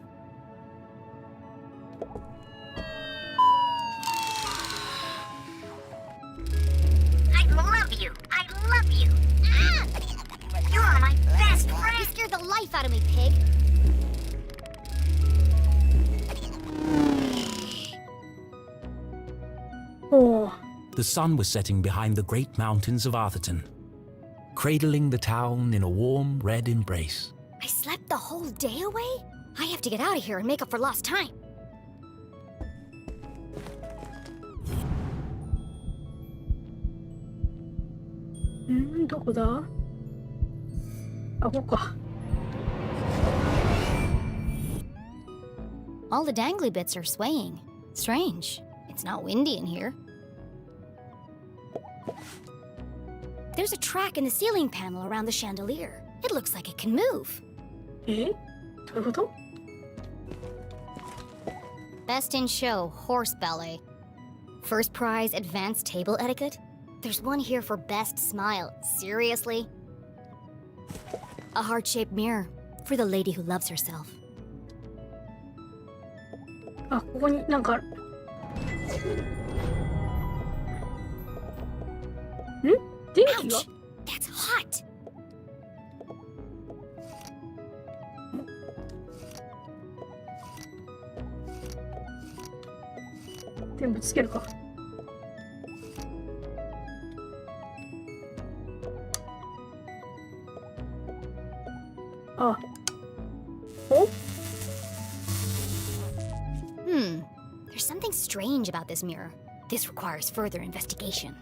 I love you. I love you. You're my best friend. You scared the life out of me, pig. Oh. The sun was setting behind the great mountains of Arthurton, cradling the town in a warm red embrace. I slept the whole day away? I have to get out of here and make up for lost time. Hmm, どこだ？あ、ここか。 All the dangly bits are swaying. Strange. It's not windy in here. There's a track in the ceiling panel around the chandelier. It looks like it can move. え？どういうこと？ Best in show, horse ballet. First prize, advanced table etiquette. There's one here for best smile. Seriously? A heart-shaped mirror for the lady who loves herself. あ、ここになんかある。電気が Ouch! That's hot! 全部つけるか。あ。お？ There's something strange about this mirror. This requires further investigation.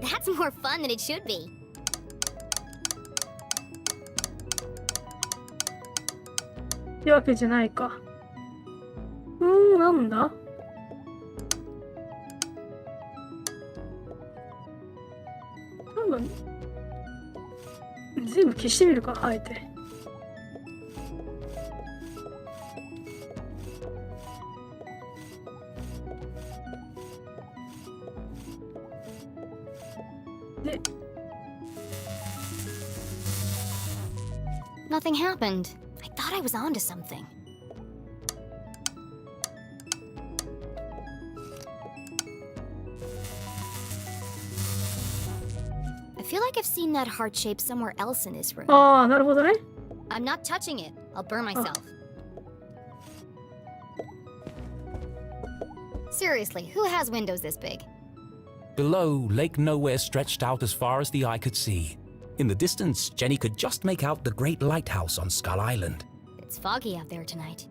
That's more fun than it should be. ってわけじゃないか。なんだ？多分全部消してみるか、あえて。で、 Nothing happened. I thought I was onto something. I feel like I've seen that heart shape somewhere else in this room. ああ、なるほどね。 I'm not touching it. I'll burn myself. Seriously, who has windows this big? Below, Lake Nowhere stretched out as far as the eye could see. In the distance, Jenny could just make out the great lighthouse on Skull Island. It's foggy out there tonight.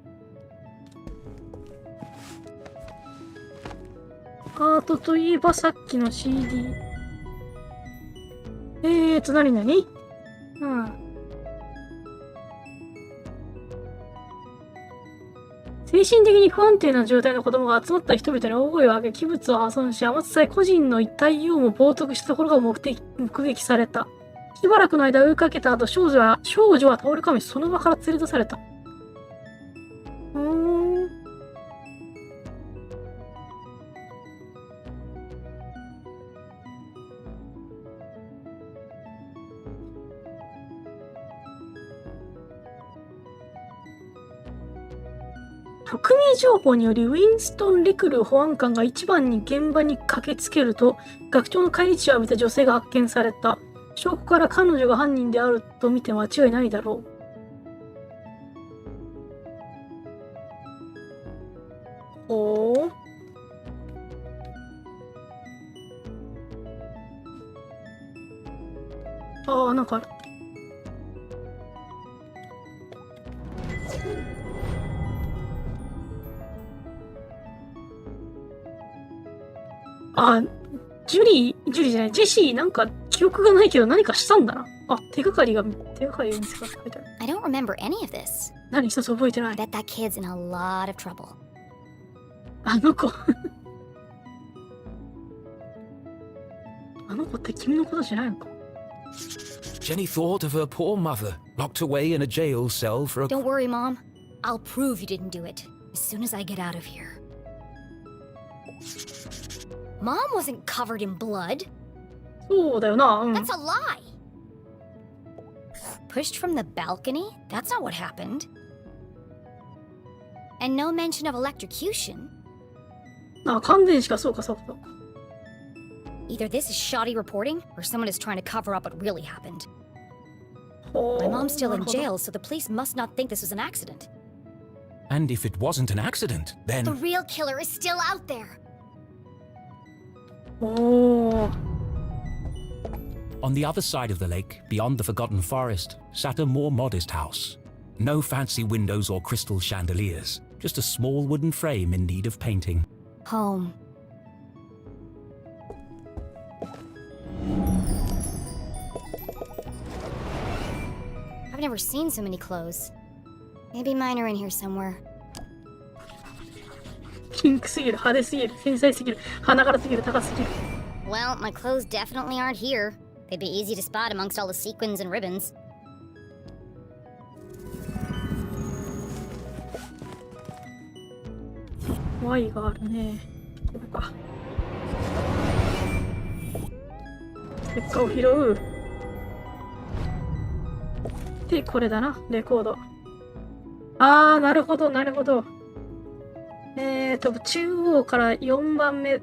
アートといえばさっきの CD。何々？うん。精神的に不安定な状態の子供が集まった人々に大声を上げ、器物を破損し、余つさえ個人の一体をも冒涜したところが目撃された。しばらくの間追いかけた後、少女は倒れ込み、その場から連れ出された。匿名情報によりウィンストン・レクルー保安官が一番に現場に駆けつけると、学長の返り血を浴びた女性が発見された。証拠から彼女が犯人であると見て間違いないだろう。おー。ああ、なんかある。あ、ジュリーじゃない、ジェシーなんか記憶がないけど何かしたんだな。あ、手がかりを見つかった。I don't remember any of this. 何一つ覚えてない。 I bet that kid's in a lot of trouble. あの子あの子って君のことじゃないのか。 Jenny thought of her poor mother, locked away in a jail cell for a... Don't worry, Mom. I'll prove you didn't do it as soon as I get out of here. Mom wasn't covered in blood. そうだよな。うん。 That's a lie. Pushed from the balcony? That's not what happened. And no mention of electrocution. あ、感電しかそうか。 Either this is shoddy reporting, or someone is trying to cover up what really happened. ほう。 My mom's still な in るほど。 jail, so the police must not think this was an accident. And if it wasn't an accident, then... The real killer is still out there. おー。 On the other side of the lake, beyond the Forgotten Forest, sat a more modest house. No fancy windows or crystal chandeliers, just a small wooden frame in need of painting. Home. I've never seen so many clothes. Maybe mine are in here somewhere. ピンクすぎる、派手すぎる、繊細すぎる、花柄すぎる、高すぎる。 Well, my clothes definitely aren't here. They'd be easy to spot amongst all the sequins and ribbons. Y があるね。これか。結果を拾う。で、これだな。レコード。あー、なるほど、なるほど。中央から4番目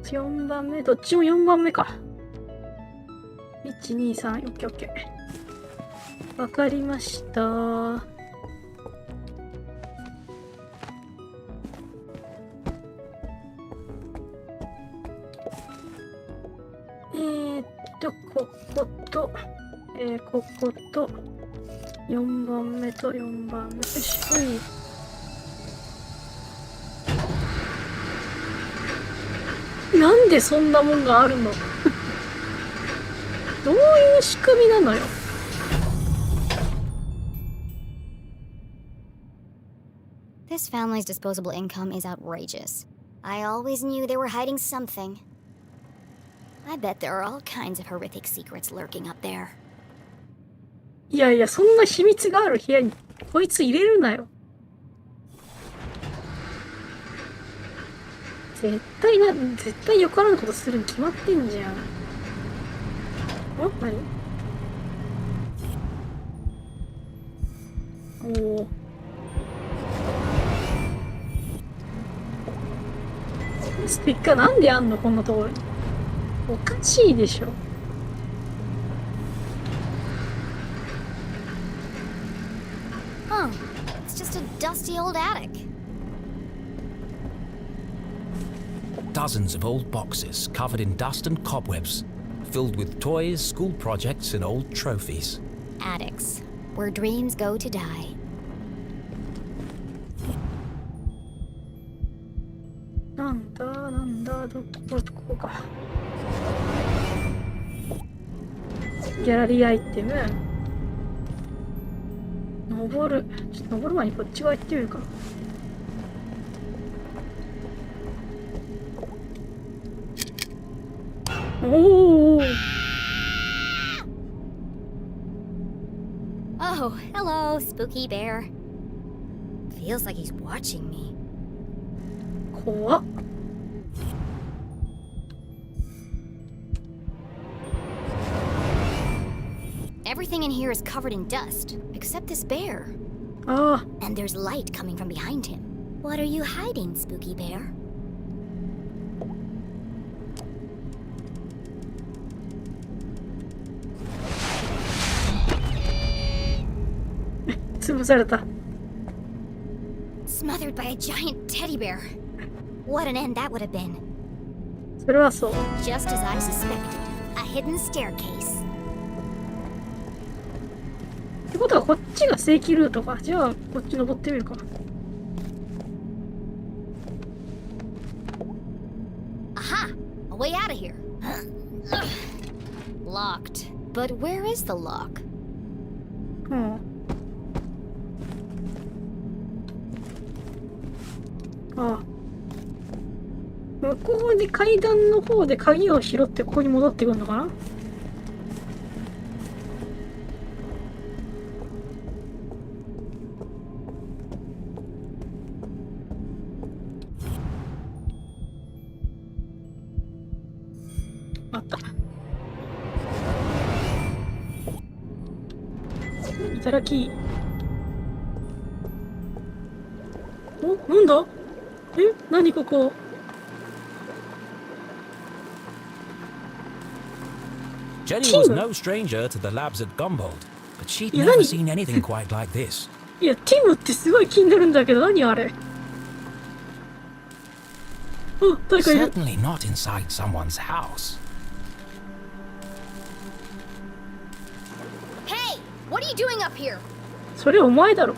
4番目、どっちも4番目か。1、2、3、オッケーオッケー。わかりました。ここと、ここと、4番目と4番目。よし、ほい。なんでそんなもんがあるのどういう仕組みなのよ。This family's disposable income is outrageous. I always knew they were hiding something. I bet there are all kinds of horrific secrets lurking up there. いやいや、そんな秘密がある部屋にこいつ入れるなよ。絶対よからぬことするに決まってんじゃん。何？おお。ステッカーなんであんのこんなところに。おかしいでしょ。Oh, it's just a dusty old attic. Dozens of old boxes covered in dust and cobwebs, filled with toys, school projects, and old trophies. Attics, where dreams go to die. なんだ、どこか。ギャラリーアイテム。登る。ちょっと登る前にこっち側行ってみるか。おお。Oh, hello, spooky bear. Feels like he's watching me. 怖っ。Everything in here is covered in dust, except this bear. ああ。 And there's light coming from behind him. What are you hiding, spooky bear? 潰された。 Smothered by a giant teddy bear. What an end that would have been. それはそう。 Just as I suspected. A hidden staircase. ってことはこっちが正規ルートか。じゃあこっち登ってみるか。 Aha! A way out of here. Locked. But where is the lock? うん。ああ。向こうで階段の方で鍵を拾ってここに戻ってくるのかな。あった。いただき。お、なんだ？何ここ？ Jenny was no stranger to the labs at Gumbold, but she'd never seen anything quite like this. いや、ティムってすごい気になるんだけど、何あれ？あ、誰かいる。 Certainly not inside someone's house. Hey! What are you doing up here? それお前だろ。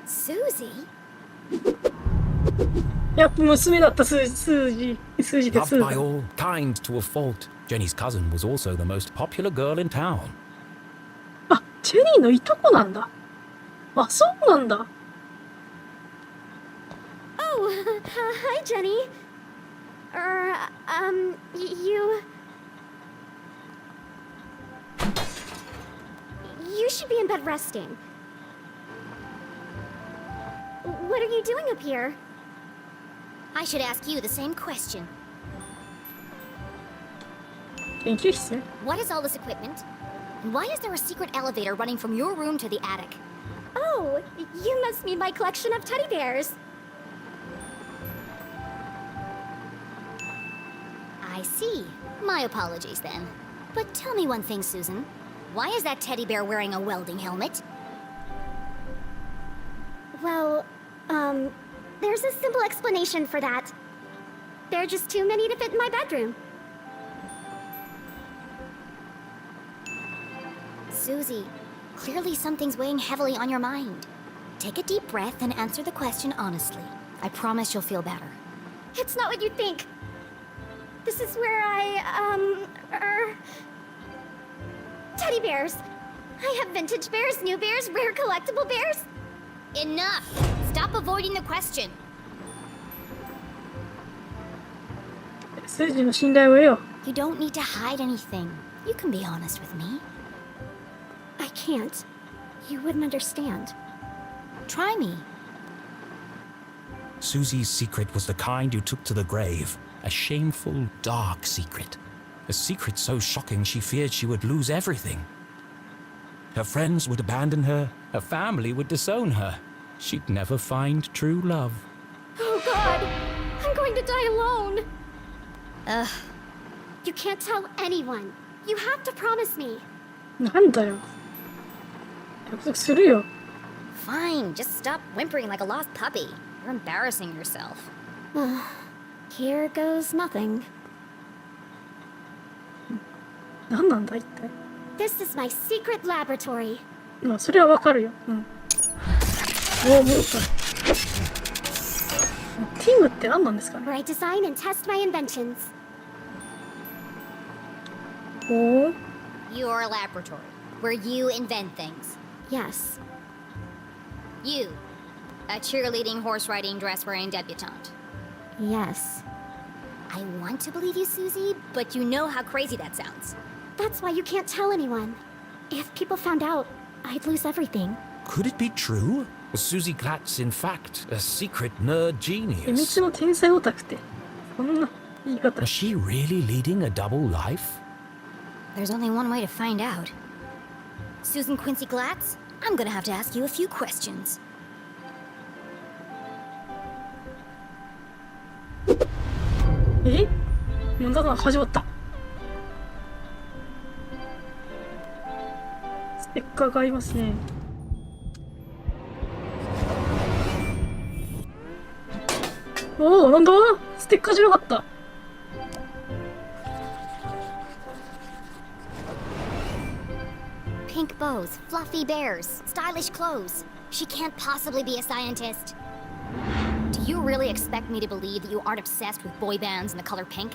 Susie? やっぱ娘だった数字で Loved 数 by all, kind to a fault. Jenny's cousin was also the most popular girl in town. あ、ジェニーのいとこなんだ。あ、そうなんだ。Oh, hi, Jenny. You... You should be in bed resting. What are you doing up here? I should ask you the same question. 研究室 What is all this equipment? And why is there a secret elevator running from your room to the attic? Oh, you must mean my collection of teddy bears. I see. My apologies then. But tell me one thing, Susan. Why is that teddy bear wearing a welding helmet? Well, there's a simple explanation for that. There are just too many to fit in my bedroom. Susie, clearly something's weighing heavily on your mind. Take a deep breath and answer the question honestly. I promise you'll feel better. It's not what you think. This is where teddy bears. I have vintage bears, new bears, rare collectible bears. Enough! Stop avoiding the question. 数字の信頼を得よう You don't need to hide anything. You can be honest with me. I can't. You wouldn't understand. Try me. Susie's secret was the kind you took to the grave. A shameful, dark secret. A secret so shocking she feared she would lose everything. Her friends would abandon her. Her family would disown her. She'd never find true love. Oh God! I'm going to die alone! Ugh. You can't tell anyone. You have to promise me. なんだよ約束するよ Fine, just stop whimpering like a lost puppy. You're embarrassing yourself. Here goes nothing. 何なんだ一体 This is my secret laboratory. まあそれはわかるようんおお戻ったティムって何なんですかね Where I design and test my inventions. おお Your laboratory, where you invent things. Yes. You, a cheerleading, horse riding, dress wearing debutante. Yes. I want to believe you, Susie, but you know how crazy that sounds. That's why you can't tell anyone. If people found out, I'd lose everything. Could it be true? Was Susie Glatz, in fact, a secret nerd 秘密 genius? の天才オタクってそんな言い方 Was she really leading a double life? There's only one way to find out. Susan Quincy Glatz, I'm gonna have to ask you a few questions. えもうだから始まったステッカーがありますねおおなんだステッカーじゃなかった Pink bows, fluffy bears, stylish clothes. She can't possibly be a scientist. Do you really expect me to believe that you aren't obsessed with boy bands in the color pink?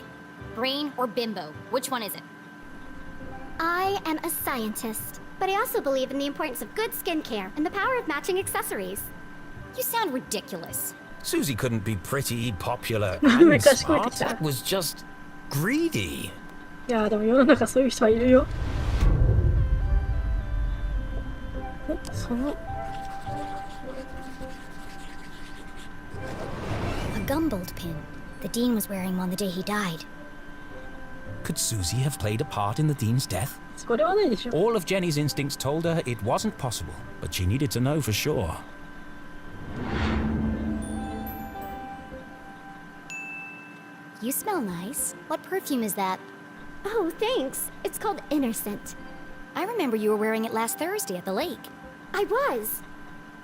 Brain or bimbo? Which one is it? I am a scientist, but I also believe in the importance of good skincare and the power of matching accessories. You sound ridiculous. Susie couldn't be pretty, popular, 目 and かしこえて smart. きた That was just greedy. いやーでも世の中そういう人はいるよおその A gumbold pin. The dean was wearing one the day he died. Could Susie have played a part in the dean's death? それはないでしょ All of Jenny's instincts told her it wasn't possible, but she needed to know for sure. You smell nice. What perfume is that? Oh, thanks. It's called Innocent. I remember you were wearing it last Thursday at the lake. I was.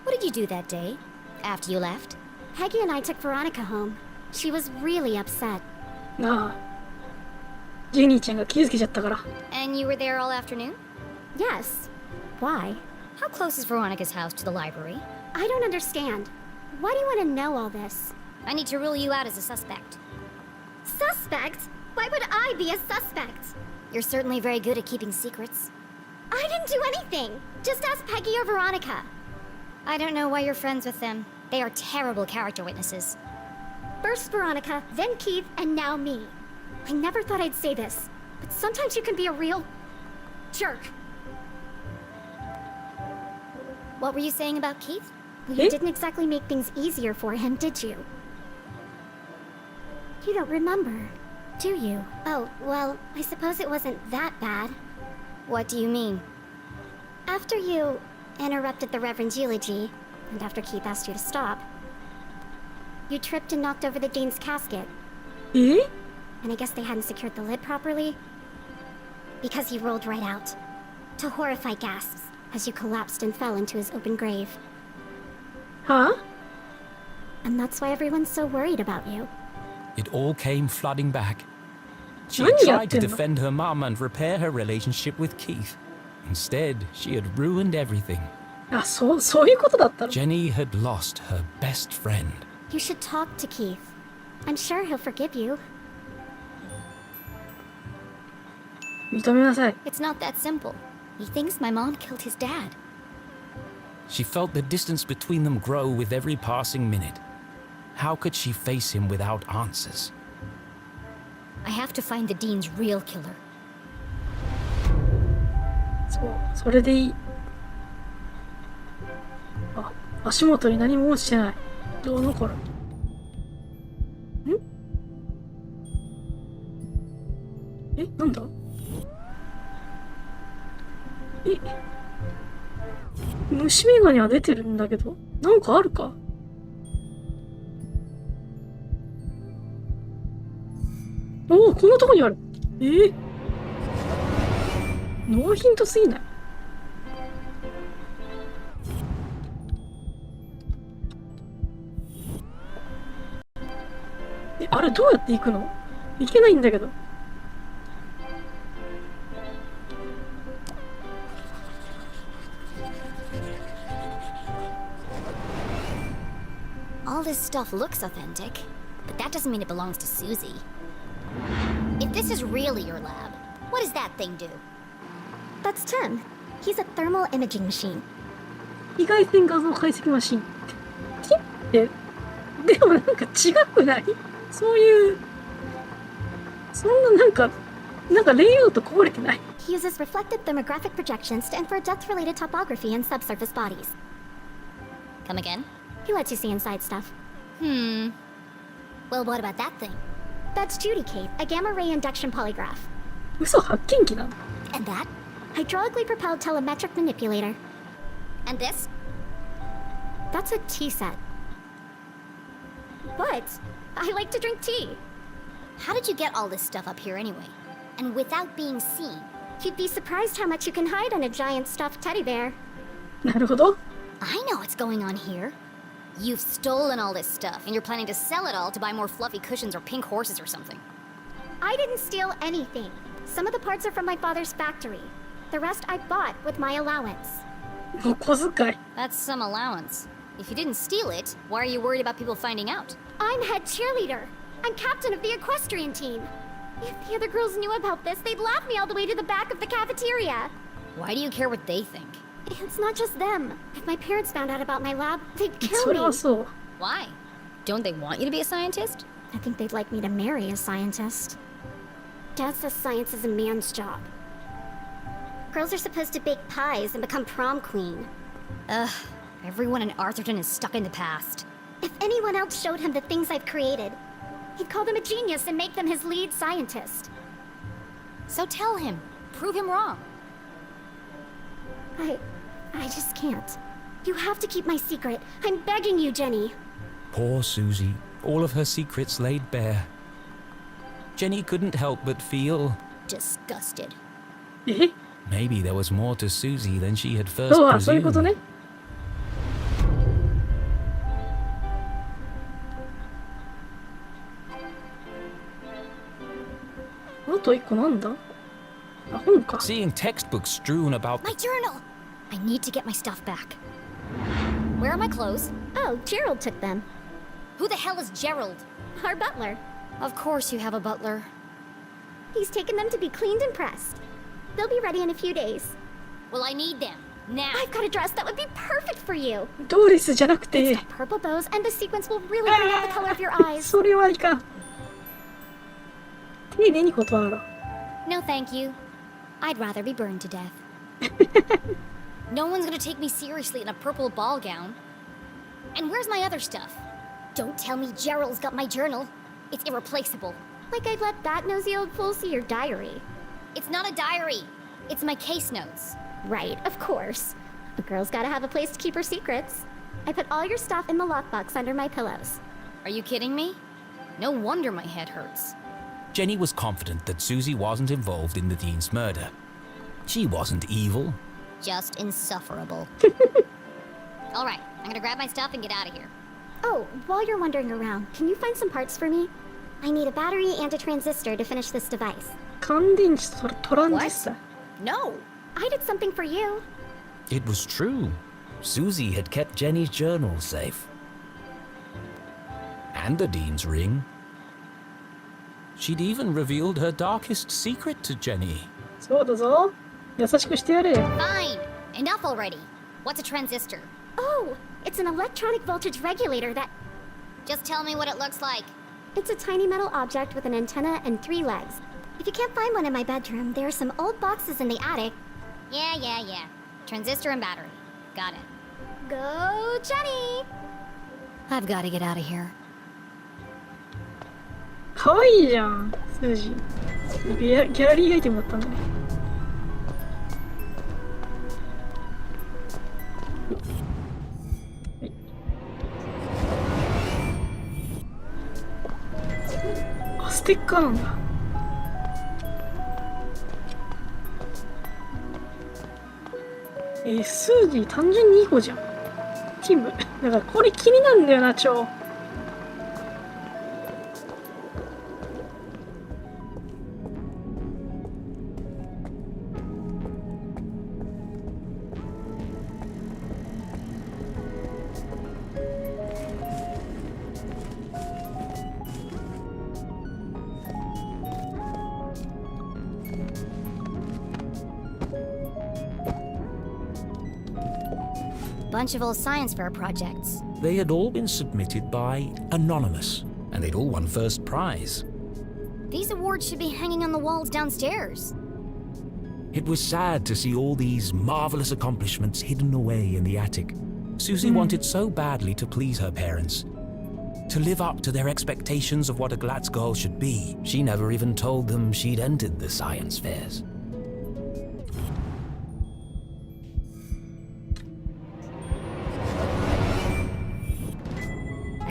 What did you do that day? After you left? Peggy and I took Veronica home. She was really upset. なあジェニーちゃんが気づけちゃったから And you were there all afternoon? Yes. Why? How close is Veronica's house to the library? I don't understand. Why do you want to know all this? I need to rule you out as a suspect. Suspect? Why would I be a suspect? You're certainly very good at keeping secrets. I didn't do anything. Just ask Peggy or Veronica. I don't know why you're friends with them. They are terrible character witnesses. First Veronica, then Keith, and now me. I never thought I'd say this, but sometimes you can be a real jerk. What were you saying about Keith? Well, you didn't exactly make things easier for him, did you? You don't remember, do you? Oh, well, I suppose it wasn't that bad. What do you mean? After you interrupted the Reverend's eulogy, and after Keith asked you to stop, you tripped and knocked over the Dean's casket. Eh? And I guess they hadn't secured the lid properly. Because he rolled right out, to horrified gasps, as you collapsed and fell into his open grave. Huh? And that's why everyone's so worried about you. It all came flooding back. She What had are you tried to up to? defend her mum and repair her relationship with Keith. Instead, she had ruined everything. あ、そういうことだったの。 Jenny had lost her best friend. You should talk to Keith. I'm sure he'll forgive you. 認めなさい。 It's not that simple. He thinks my mom killed his dad. She felt the distance between them grow with every passing minute. How could she face him without answers? I have to find the Dean's real killer. それでいい。あ、足元に何も落ちてない。どうのこれ。なんだ虫眼鏡は出てるんだけど、なんかあるかおお、こんなとこにある。ノーヒントすぎない？あれどうやって行くの？行けないんだけど。All this stuff looks authentic, but that doesn't mean it belongs to Susie. If this is really your lab, what does that thing do? That's Tim. He's a thermal imaging machine. 紫外線画像解析マシンってでもなんか違くない？そういうそんななんかレイアウト壊れてない？ He uses reflected thermographic projections to infer depth-related topography in subsurface bodies. Come again? He lets you see inside stuff. Well, what about that thing? That's Judy Kate, a gamma-ray induction polygraph. 嘘発見器なの？ And that? Hydraulically propelled telemetric manipulator. And this? That's a tea set. What? I like to drink tea. How did you get all this stuff up here anyway? And without being seen? You'd be surprised how much you can hide on a giant stuffed teddy bear. なるほど。 I know what's going on here. You've stolen all this stuff, and you're planning to sell it all to buy more fluffy cushions or pink horses or something. I didn't steal anything. Some of the parts are from my father's factory. The rest I bought with my allowance. お小遣い。 That's some allowance. If you didn't steal it, why are you worried about people finding out? I'm head cheerleader. I'm captain of the equestrian team. If the other girls knew about this, they'd laugh me all the way to the back of the cafeteria. Why do you care what they think? It's not just them. If my parents found out about my lab, they'd そ kill れは me. そう。 Why? Don't they want you to be a scientist? I think they'd like me to marry a scientist. Dad says science is a man's job. Girls are supposed to bake pies and become prom queen. Ugh, everyone in Arthurton is stuck in the past. If anyone else showed him the things I've created, he'd call them a genius and make them his lead scientist. So tell him. Prove him wrong. I just can't. You have to keep my secret. I'm begging you, Jenny. Poor Susie, all of her secrets laid bare. Jenny couldn't help but feel Disgusted. え？ maybe there was more to Susie than she had first そういうことね。 presumed. あと一個なんだ？あ、本か。 Seeing textbooks strewn about My journal! I need to get my stuff back. Where are my clothes? Oh, Gerald took them. Who the hell is Gerald? Our butler. Of course you have a butler. He's taken them to be cleaned and pressed. They'll be ready in a few days. Well, I need them. Now. I've got a dress that would be perfect for you. ドレスじゃなく It's て got purple bows and the sequins will really bring out the color of your eyes. それはいかん。丁寧に断ろう。 No, thank you. I'd rather be burned to death. No one's gonna take me seriously in a purple ball gown. And where's my other stuff? Don't tell me Gerald's got my journal. It's irreplaceable. Like I'd let that nosy old fool see your diary. It's not a diary. It's my case notes. Right, of course. A girl's gotta have a place to keep her secrets. I put all your stuff in the lockbox under my pillows. Are you kidding me? No wonder my head hurts. Jenny was confident that Susie wasn't involved in the Dean's murder. She wasn't evil. Just insufferable. All right, I'm gonna grab my stuff and get out of here. Oh, while you're wandering around, can you find some parts for me? I need a battery and a transistor to finish this device. 乾電池とトランジスタ。 No. I did something for you. It was true. Susie had kept Jenny's journal safe. And the Dean's ring. She'd even revealed her darkest secret to Jenny. そうだぞ。優しくしてやれ。 Fine. Enough already. What's a transistor? Oh, it's an electronic voltage regulator that... Just tell me what it looks like. It's a tiny metal object with an antenna and 3 legs. If you can't find one in my bedroom, there are some old boxes in the attic. Yeah. Transistor and battery. Got it. Go, Jenny! I've got to get out of here. かわいいじゃん、スージー。ギャラリーアイテムだったんだね。あ、ステッカーなんだ。スージー単純にいい子じゃん。ティム。だからこれ気になるんだよな、超。Bunch of old science fair projects. They had all been submitted by Anonymous, and they'd all won first prize. These awards should be hanging on the walls downstairs. It was sad to see all these marvelous accomplishments hidden away in the attic. Susie wanted so badly to please her parents, to live up to their expectations of what a Glatz girl should be. She never even told them she'd entered the science fairs.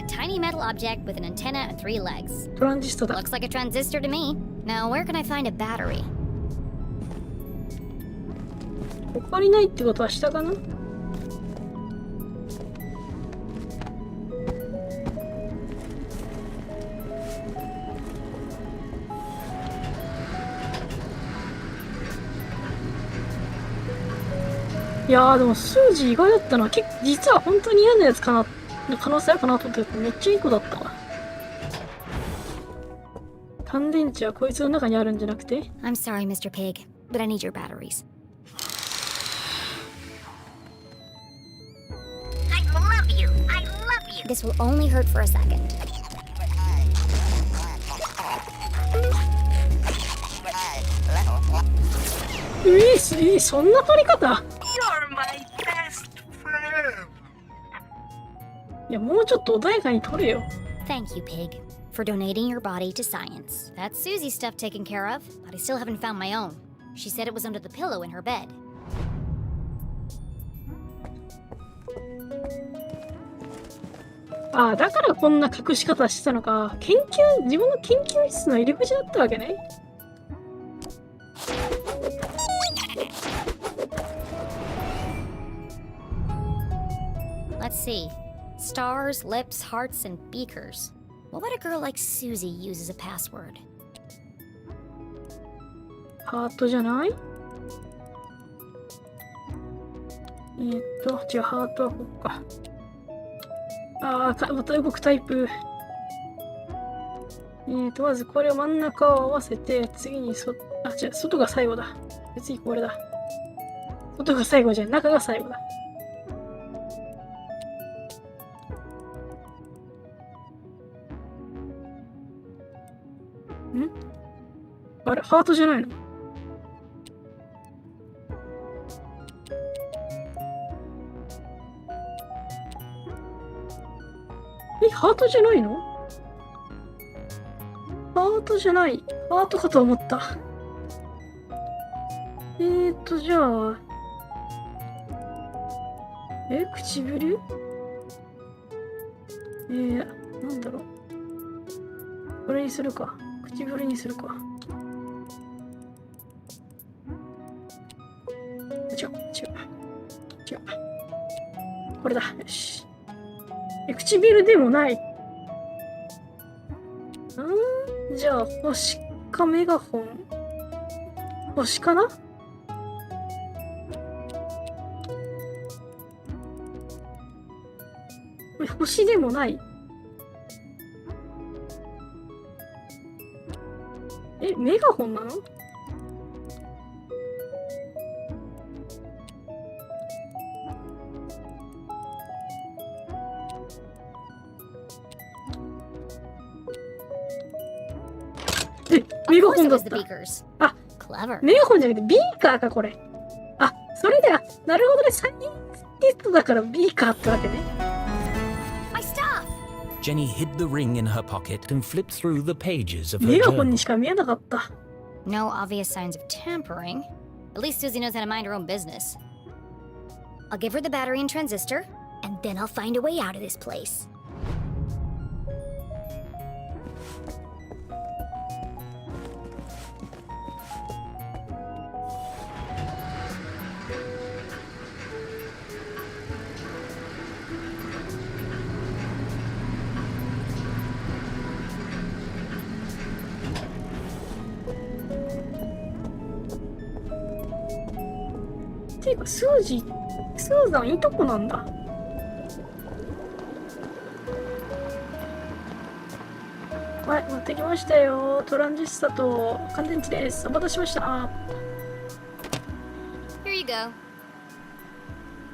Tiny metal object with an antenna and 3 legs. トランジスタだ。 Looks like a transistor to me. Now, where can I find a battery? 他にないってことは下かな。いやーでもスージー意外だったな。実は本当に嫌なやつかな、可能性あるかなと思ってめっちゃいい子だったわ。乾電池はこいつの中にあるんじゃなくて。 I'm sorry, Mr. Pig, but I need your batteries. I love you! This will only hurt for a second. そんな取り方。 You're my best friend. いや、もうちょっと穏やかに取れよ。 Thank you, Pig, for donating your body to science. That's Susie's stuff taken care of, but I still haven't found my own. She said it was under the pillow in her bed. ああ、だからこんな隠し方してたのか。自分の研究室の入り口だったわけね。Let's see. Stars, lips, hearts, and beakers. What would a girl like Susie use as a password? ハートじゃない？違う、ハートはここか。ああ、また動くタイプ。まずこれを真ん中を合わせて、次に違う、外が最後だ。次これだ。音が最後じゃん。中が最後だ。ん？あれ、ハートじゃないの？ハートじゃないの？ハートじゃない。ハートかと思った。じゃあ。唇？なんだろう。これにするか。唇にするか。違う。これだ。よし。唇でもない。じゃあ、星かメガホン。星かな？星でもない。メガホンなの？メガホンだった。あ、メガホンじゃなくてビーカーか、これ。あ、それで、なるほどね。サイエンティストだからビーカーってわけね。Jenny hid the ring in her pocket and flipped through the pages of her メガホン journal. にしか見えなかった。No obvious signs of tampering. At least Susie knows how to mind her own business. I'll give her the battery and transistor, and then I'll find a way out of this place. Susie ていうか、スーザンいいとこなんだ。はい、持ってきましたよ。トランジスタと乾電池です。お待たせしました。Here you go.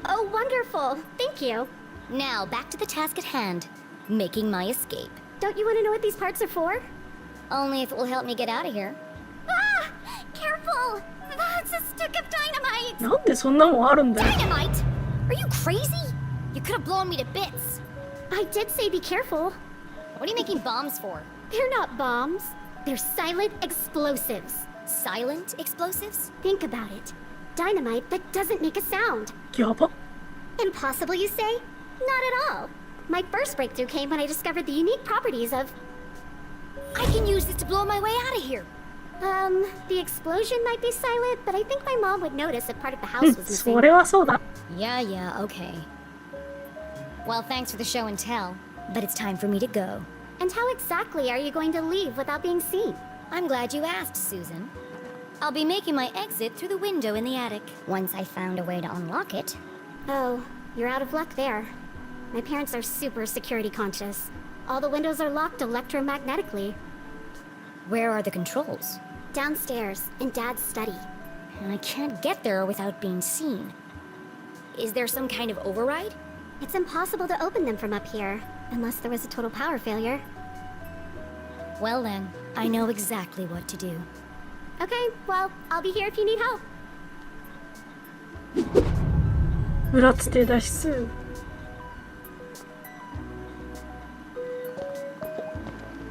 Oh, wonderful. Thank you. Now, back to the task at hand. Making my escape. Don't you want to know what these parts are for? Only if it will help me get out of here. Ah! Careful! That's a stick of dynamite! なんでそんなもんあるんだよ。 Dynamite? Are you crazy? You could have blown me to bits. I did say be careful. What are you making bombs for? They're not bombs. They're silent explosives. Silent explosives? Think about it. Dynamite that doesn't make a sound. やば。 Impossible, you say? Not at all. My first breakthrough came when I discovered the unique properties of... I can use this to blow my way out of here. The explosion might be silent, but I think my mom would notice if part of the house was そ missing. れはそうだ。 Yeah, okay. Well, thanks for the show and tell, but it's time for me to go. And how exactly are you going to leave without being seen? I'm glad you asked, Susan. I'll be making my exit through the window in the attic. Once I found a way to unlock it. Oh, you're out of luck there. My parents are super security conscious. All the windows are locked electromagnetically. Where are the controls? Downstairs, in Dad's study. And I can't get there without being seen. Is there some kind of override? It's impossible to open them from up here, unless there was a total power failure. Well then, I know exactly what to do. Okay, well, I'll be here if you need help. 裏つて脱出。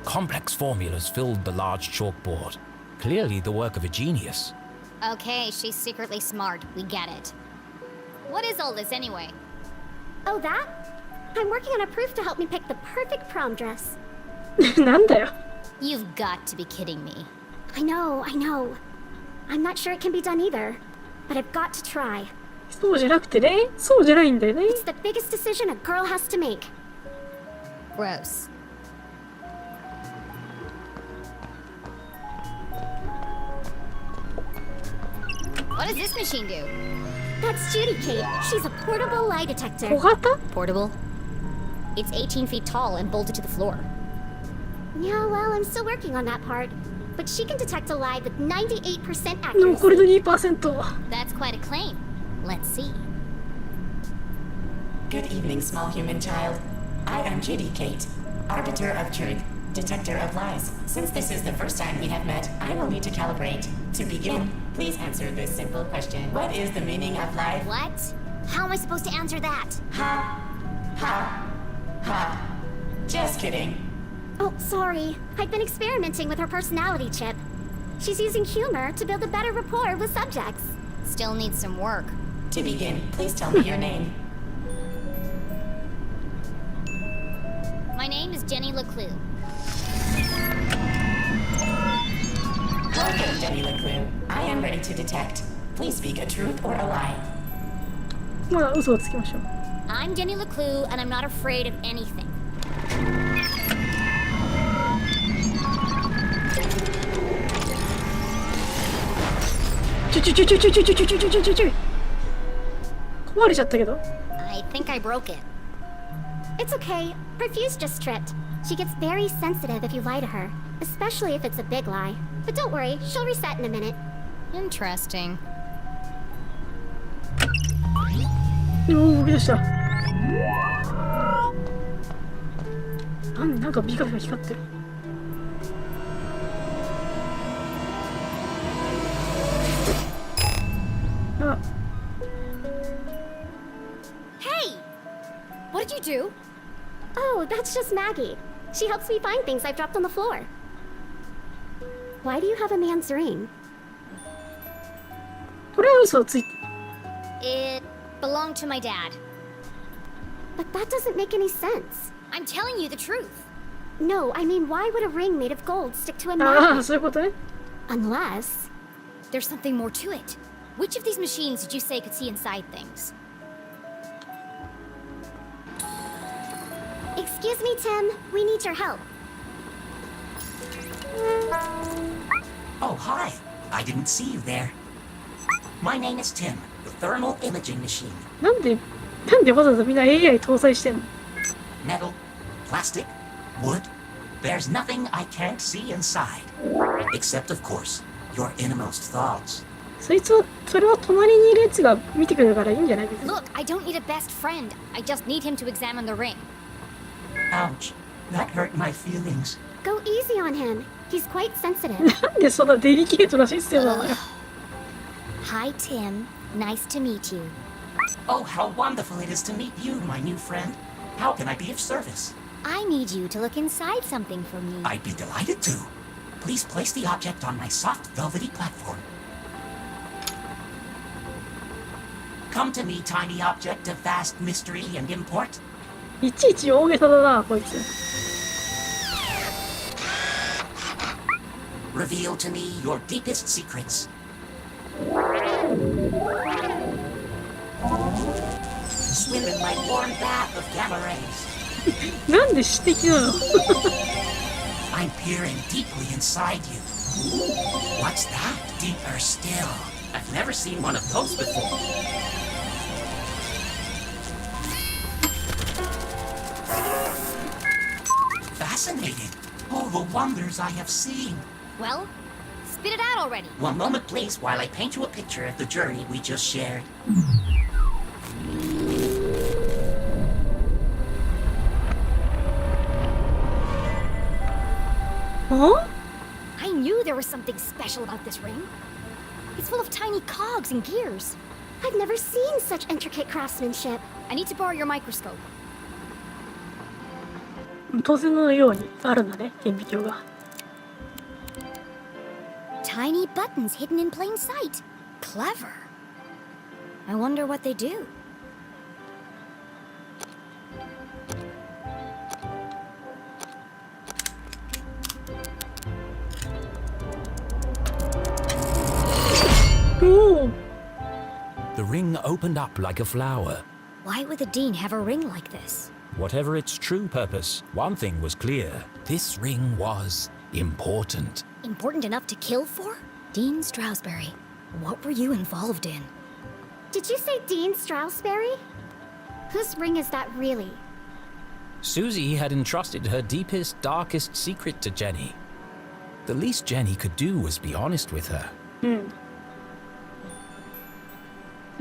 Complex formulas filled the large chalkboard. Clearly the work of a genius. Okay, she's secretly smart. We get it. What is all this anyway? Oh, that? I'm working on a proof to help me pick the perfect prom dress. なんだよ。 You've got to be kidding me. I know. I'm not sure it can be done either, but I've got to try. そうじゃなくてね。そうじゃないんだよね。 It's the biggest decision a girl has to make. Gross. What does this machine do? That's Judy, Kate. She's a portable lie detector. 小型？ Portable? It's 18 feet tall and bolted to the floor. Yeah, well, I'm still working on that part. But she can detect a lie with 98% 残り accuracy. の 2%。 That's quite a claim. Let's see. Good evening, small human child. I am Judy Kate, arbiter of truth, detector of lies. Since this is the first time we have met, I will need to calibrate. To begin, please answer this simple question. What is the meaning of life? What? How am I supposed to answer that? Ha. Just kidding. Oh, sorry. I've been experimenting with her personality chip. She's using humor to build a better rapport with subjects. Still needs some work. To begin, please tell me your name. My name is Jenny Leclue. Welcome, Jenny Leclue. I am ready to detect. Please speak a truth or a lie. まあ嘘をつきましょう。 I'm Jenny Leclue, and I'm not afraid of anything. ちょ壊れちゃったけど。 I think I broke it. It's okay. Her fuse just tripped. She gets very sensitive if you lie to her, especially if it's a big lie. But don't worry, she'll reset in a minute. Interesting. でも動き出した。なんかビカビカ光ってる。あ、 Hey! What did you do? Oh, that's just Maggie. She helps me find things I've dropped on the floor. Why do you have a man's ring? これは嘘をついて。 It belonged to my dad. But that doesn't make any sense. I'm telling you the truth. No, I mean, why would a ring made of gold stick to a ああ、 magnet? そういうことね。 Unless... There's something more to it. Which of these machines did you say could see inside things? Excuse me, Tim. We need your help. Oh, hi. I didn't see you there. My name is Tim, the thermal imaging machine. なんでわざわざみんな AI 搭載してんの？ Metal, plastic, wood. There's nothing I can't see inside. Except, of course, your innermost thoughts. それは隣にいるやつが見てくれるからいいんじゃない？ Look, I don't need a best friend. I just need him to examine the ring. Ouch. That hurt my feelings. Go easy on him. He's quite sensitive. なんでそんなデリケートなシステムなのよ。 Hi, Tim. Nice to meet you. Oh, how wonderful it is to meet you, my new friend. How can I be of service? I need you to look inside something for me. I'd be delighted to. Please place the object on my soft, velvety platform. Come to me, tiny object of vast mystery and import. いちいち大げさだな、こいつ。 Reveal to me your deepest secrets. Swim in my warm bath of gamma rays. なんで指摘なの？ I'm peering deeply inside you. What's that? Deeper still. I've never seen one of those before. Fascinating. All the wonders I have seen. Well, spit it out already. One moment, please, while I paint you a picture of the journey we just shared. Huh? I knew there was something special about this ring. It's full of tiny cogs and gears. I've never seen such intricate craftsmanship. I need to borrow your microscope. 当然のようにあるんだね、顕微鏡が。 Tiny buttons hidden in plain sight. Clever. I wonder what they do. Oh. The ring opened up like a flower. Why would the Dean have a ring like this? Whatever its true purpose, one thing was clear. This ring was important. Important enough to kill for? Dean Stroudsbury, what were you involved in? Did you say Dean Stroudsbury? Whose ring is that really? Susie had entrusted her deepest, darkest secret to Jenny. The least Jenny could do was be honest with her. うん。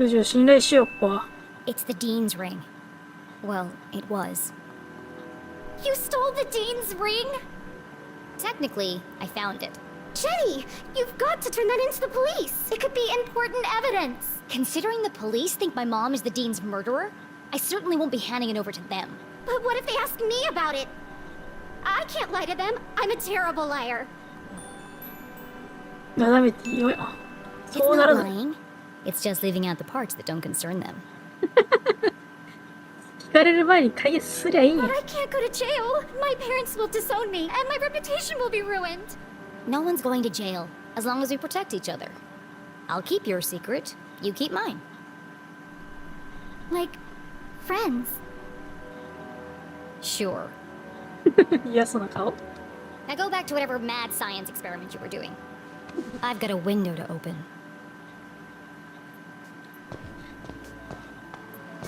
60を信頼しようか。 It's the Dean's ring. Well, it was. You stole the Dean's ring? Technically, I found it. Jenny, you've got to turn that into the police. It could be important evidence. Considering the police think my mom is the Dean's murderer, I certainly won't be handing it over to them. But what if they ask me about it? I can't lie to them. I'm a terrible liar. なだめていいよ。 It's そうな not らない。 lying. It's just leaving out the parts that don't concern them. 聞かれる前に解決すりゃいいんや。 But I can't go to jail. My parents will disown me, and my reputation will be ruined. No one's going to jail, as long as we protect each other. I'll keep your secret, you keep mine. Like, friends. Sure. 嫌そうな顔。 Now go back to whatever mad science experiment you were doing. I've got a window to open.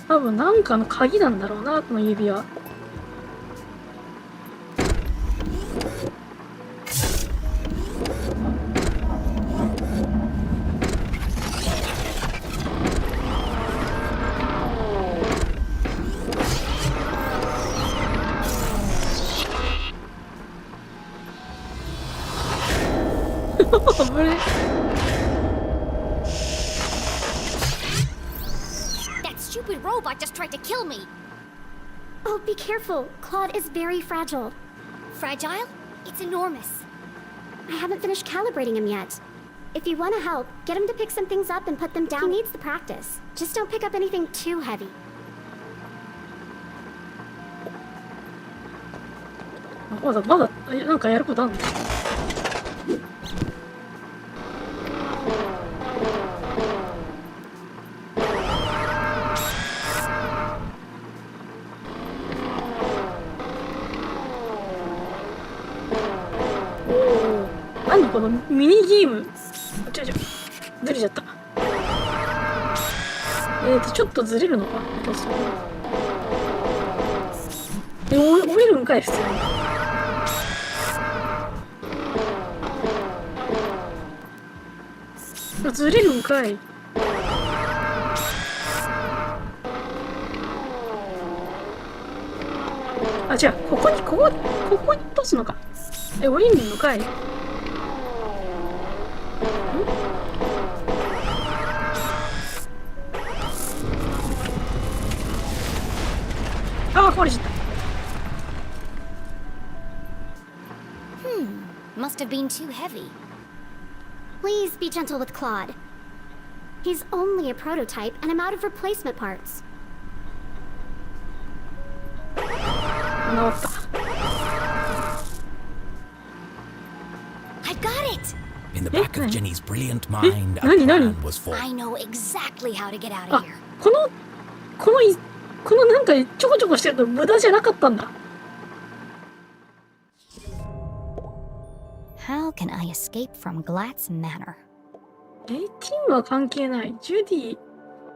多分なんかの鍵なんだろうな、この指輪。危ねえ。 That stupid robot just tried to kill me! Oh, be careful. Claude is very fragile. Fragile? It's enormous. I haven't finished calibrating him yet. If you want to help, get him to pick some things up and put them down. He needs the practice. Just don't pick up anything too heavy. まだなんかやることあるの？ 何このミニゲーム。ちょずれちゃった。ちょっとずれるのか。どうする？降りるんかい普通に。ずれるんかい。あ、違う、ここに落とすのか。降りんのかい。あ、壊れちゃった。 Must have been too heavy. Please be gentle with Claude. He's only a prototype, and I'm out of replacement parts. 治った。 I got it! In the back of Jenny's brilliant mind, a 何 plan was formed. I know exactly how to get out あ of here. このなんかちょこちょこしてると無駄じゃなかったんだ。 How can I escape from Glatz Manor? ティンは関係ない。ジュディ、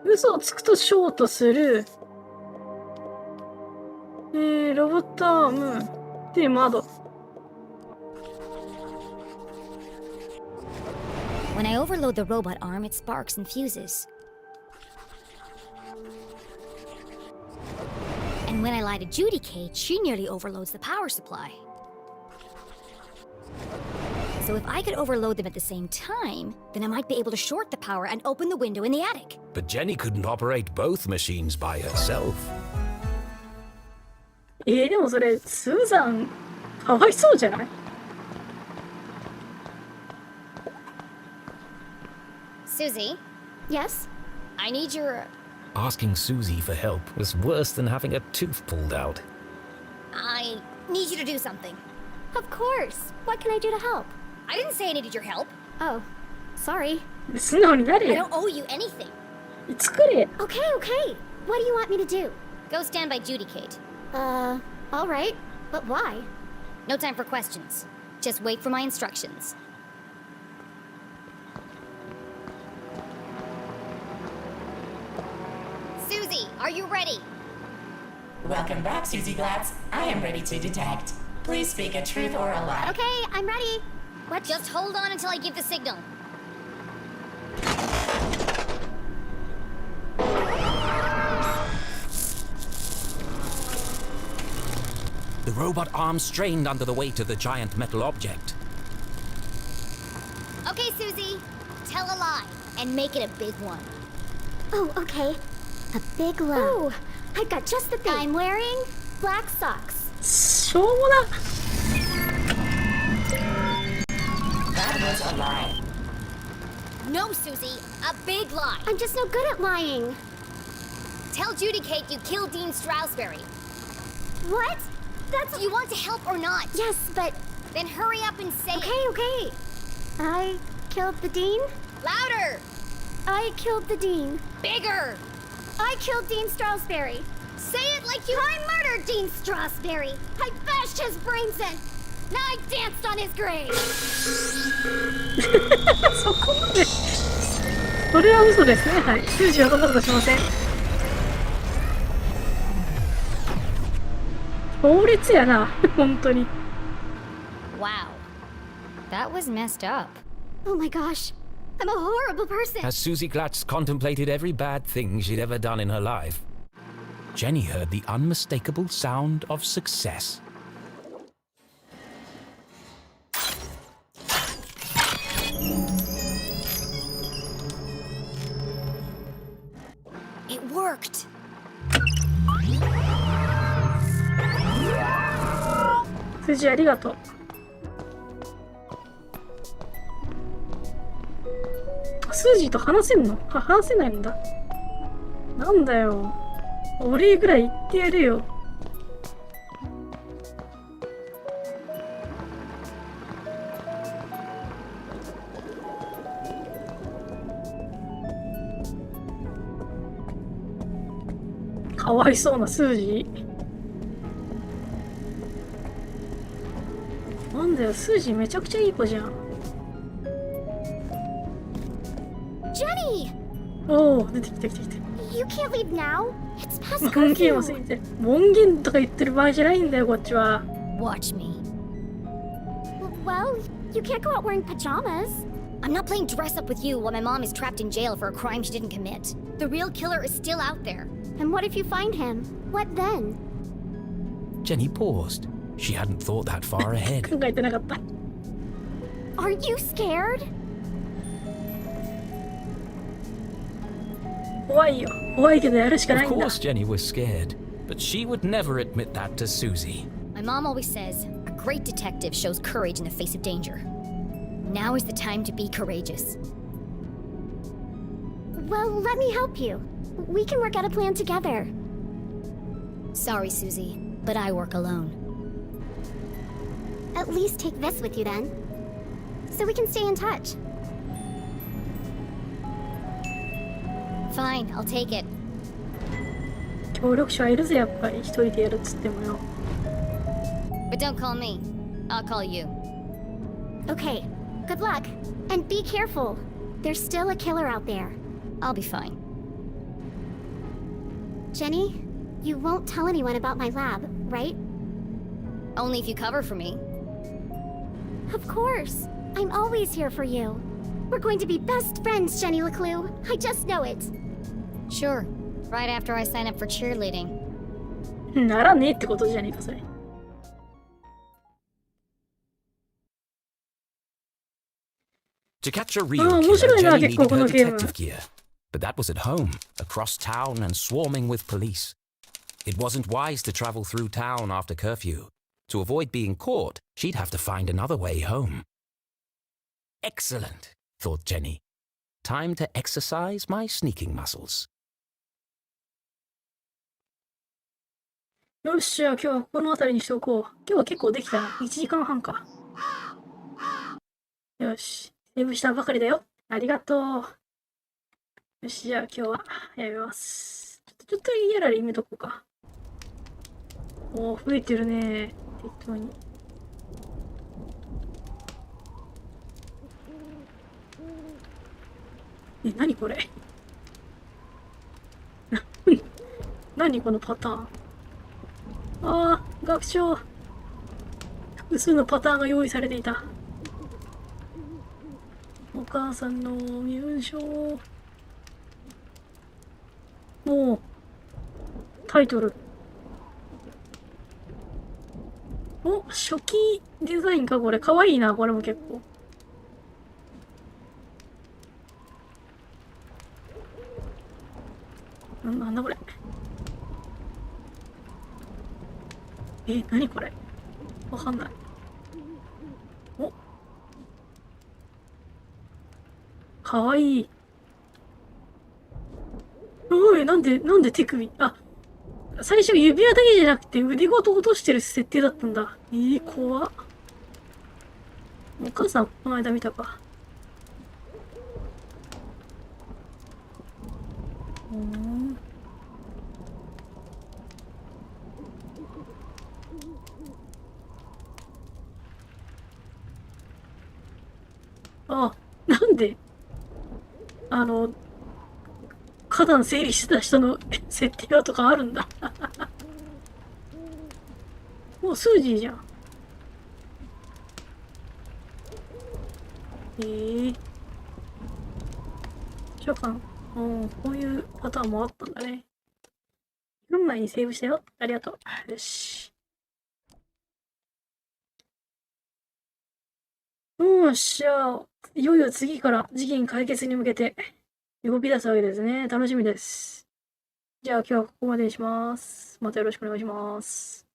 嘘をつくとショートする。ロボットアーム。で、窓。 When I overload the robot arm, it sparks and fuses. And when I lie to Judy Kate, she nearly overloads the power supply. So if I could overload them at the same time, then I might be able to short the power and open the window in the attic. But Jenny couldn't operate both machines by herself. でもそれ、スーザン、かわいそうじゃない？ Susie, Yes? I need your... Asking Susie for help was worse than having a tooth pulled out. I need you to do something. Of course. What can I do to help? I didn't say I needed your help. Oh, sorry. 素直になれ I よ。 don't owe you anything. 作れ。 Okay, okay. What do you want me to do? Go stand by Judy Kate. Alright. But why? No time for questions. Just wait for my instructions. Susie, are you ready? Welcome back, Susie Glatz. I am ready to detect. Please speak a truth or a lie. Okay, I'm ready. What? Just hold on until I give the signal. robot arm strained under the weight of the giant metal object. Okay, Susie. Tell a lie and make it a big one. Oh, okay. A big lie. Oh, I've got just the thing. I'm wearing black socks. しょうもな。 That was a lie. No, Susie. A big lie. I'm just no good at lying. Tell Judy Kate you killed Dean Stroudsbury. What? That's... Do you want to help or not? Yes, but... Then hurry up and say Okay, it. okay. I killed the dean. Louder. I killed the dean. Bigger. I killed Dean Stroudsbury. Say it like you... I murdered Dean Stroudsbury. I bashed his brains in. Now I danced on his grave. そこまで。それは嘘ですね。はい。数字はそんなことしません。強烈やな。本当に。Wow. That was messed up. Oh my gosh. I'm a horrible person. As Susie Glatz contemplated every bad thing she'd ever done in her life, Jenny heard the unmistakable sound of success. It worked. 数字ありがとう。スージーと話せんの？話せないんだ。なんだよ。お礼ぐらい言ってやるよ。かわいそうなスージー。なんだよ、スージーめちゃくちゃいい子じゃん。Jenny! おお、出てきた来た来た。You can't leave now. It's past 門限を curfew. 過ぎて。門限とか言ってる場合じゃないんだよ、こっちは。Watch me. Well, you can't go out wearing pajamas. I'm not playing dress up with you while my mom is trapped in jail for a crime she didn't commit. The real killer is still out there. And what if you find him? What then? Jenny paused. She hadn't thought that far ahead. 考えてなかった。Are you scared? 怖いよ。怖いけどやるしかな Of いんだ。 course, Jenny was scared, but she would never admit that to Susie. My mom always says, a great detective shows courage in the face of danger. Now is the time to be courageous. Well, let me help you. We can work out a plan together. Sorry, Susie, but I work alone. At least take this with you then. So we can stay in touch. Fine, I'll take it. 協力者はいるぜ、やっぱり。一人でやるっつってもよ。But don't call me. I'll call you. Okay, good luck. And be careful. There's still a killer out there. I'll be fine. Jenny, you won't tell anyone about my lab, right? Only if you cover for me. Of course. I'm always here for you. We're going to be best friends, Jenny Leclue. I just know it. Sure. Right after I sign up for cheerleading. ならねえってことじゃねえか、それ。To catch a real Oh, killer, 面白いな、 Jenny 結構 needed こ her のゲーム。 detective gear. But that was at home, across town and swarming with police. It wasn't wise to travel through town after curfew. To avoid being caught, she'd have to find another way home. Excellent, thought Jenny. Time to exercise my sneaking muscles. よっしゃ、今日はこの辺りにしておこう。今日は結構できたな。1時間半か。よし。セーブしたばかりだよ。ありがとう。よし、じゃあ今日はやめます。ちょっとやられめとこうか。おー、増えてるね。適当に。何これ何このパターン。ああ、学長。複数のパターンが用意されていた。お母さんの身分証。もう、タイトル。お、初期デザインか、これ。かわいいな、これも結構。なんだこれ。何これ。わかんない。お。かわいい。おい、なんで手首。あ、最初指輪だけじゃなくて腕ごと落としてる設定だったんだ。怖っ。お母さん、この間見たか。あ、なんで花壇整理してた人の設定はとかあるんだ。もうスージーじゃん。召喚。こういうパターンもあったんだね。4枚にセーブしたよ。ありがとう。よし。よっしゃ。いよいよ次から事件解決に向けて動き出すわけですね。楽しみです。じゃあ今日はここまでにします。またよろしくお願いします。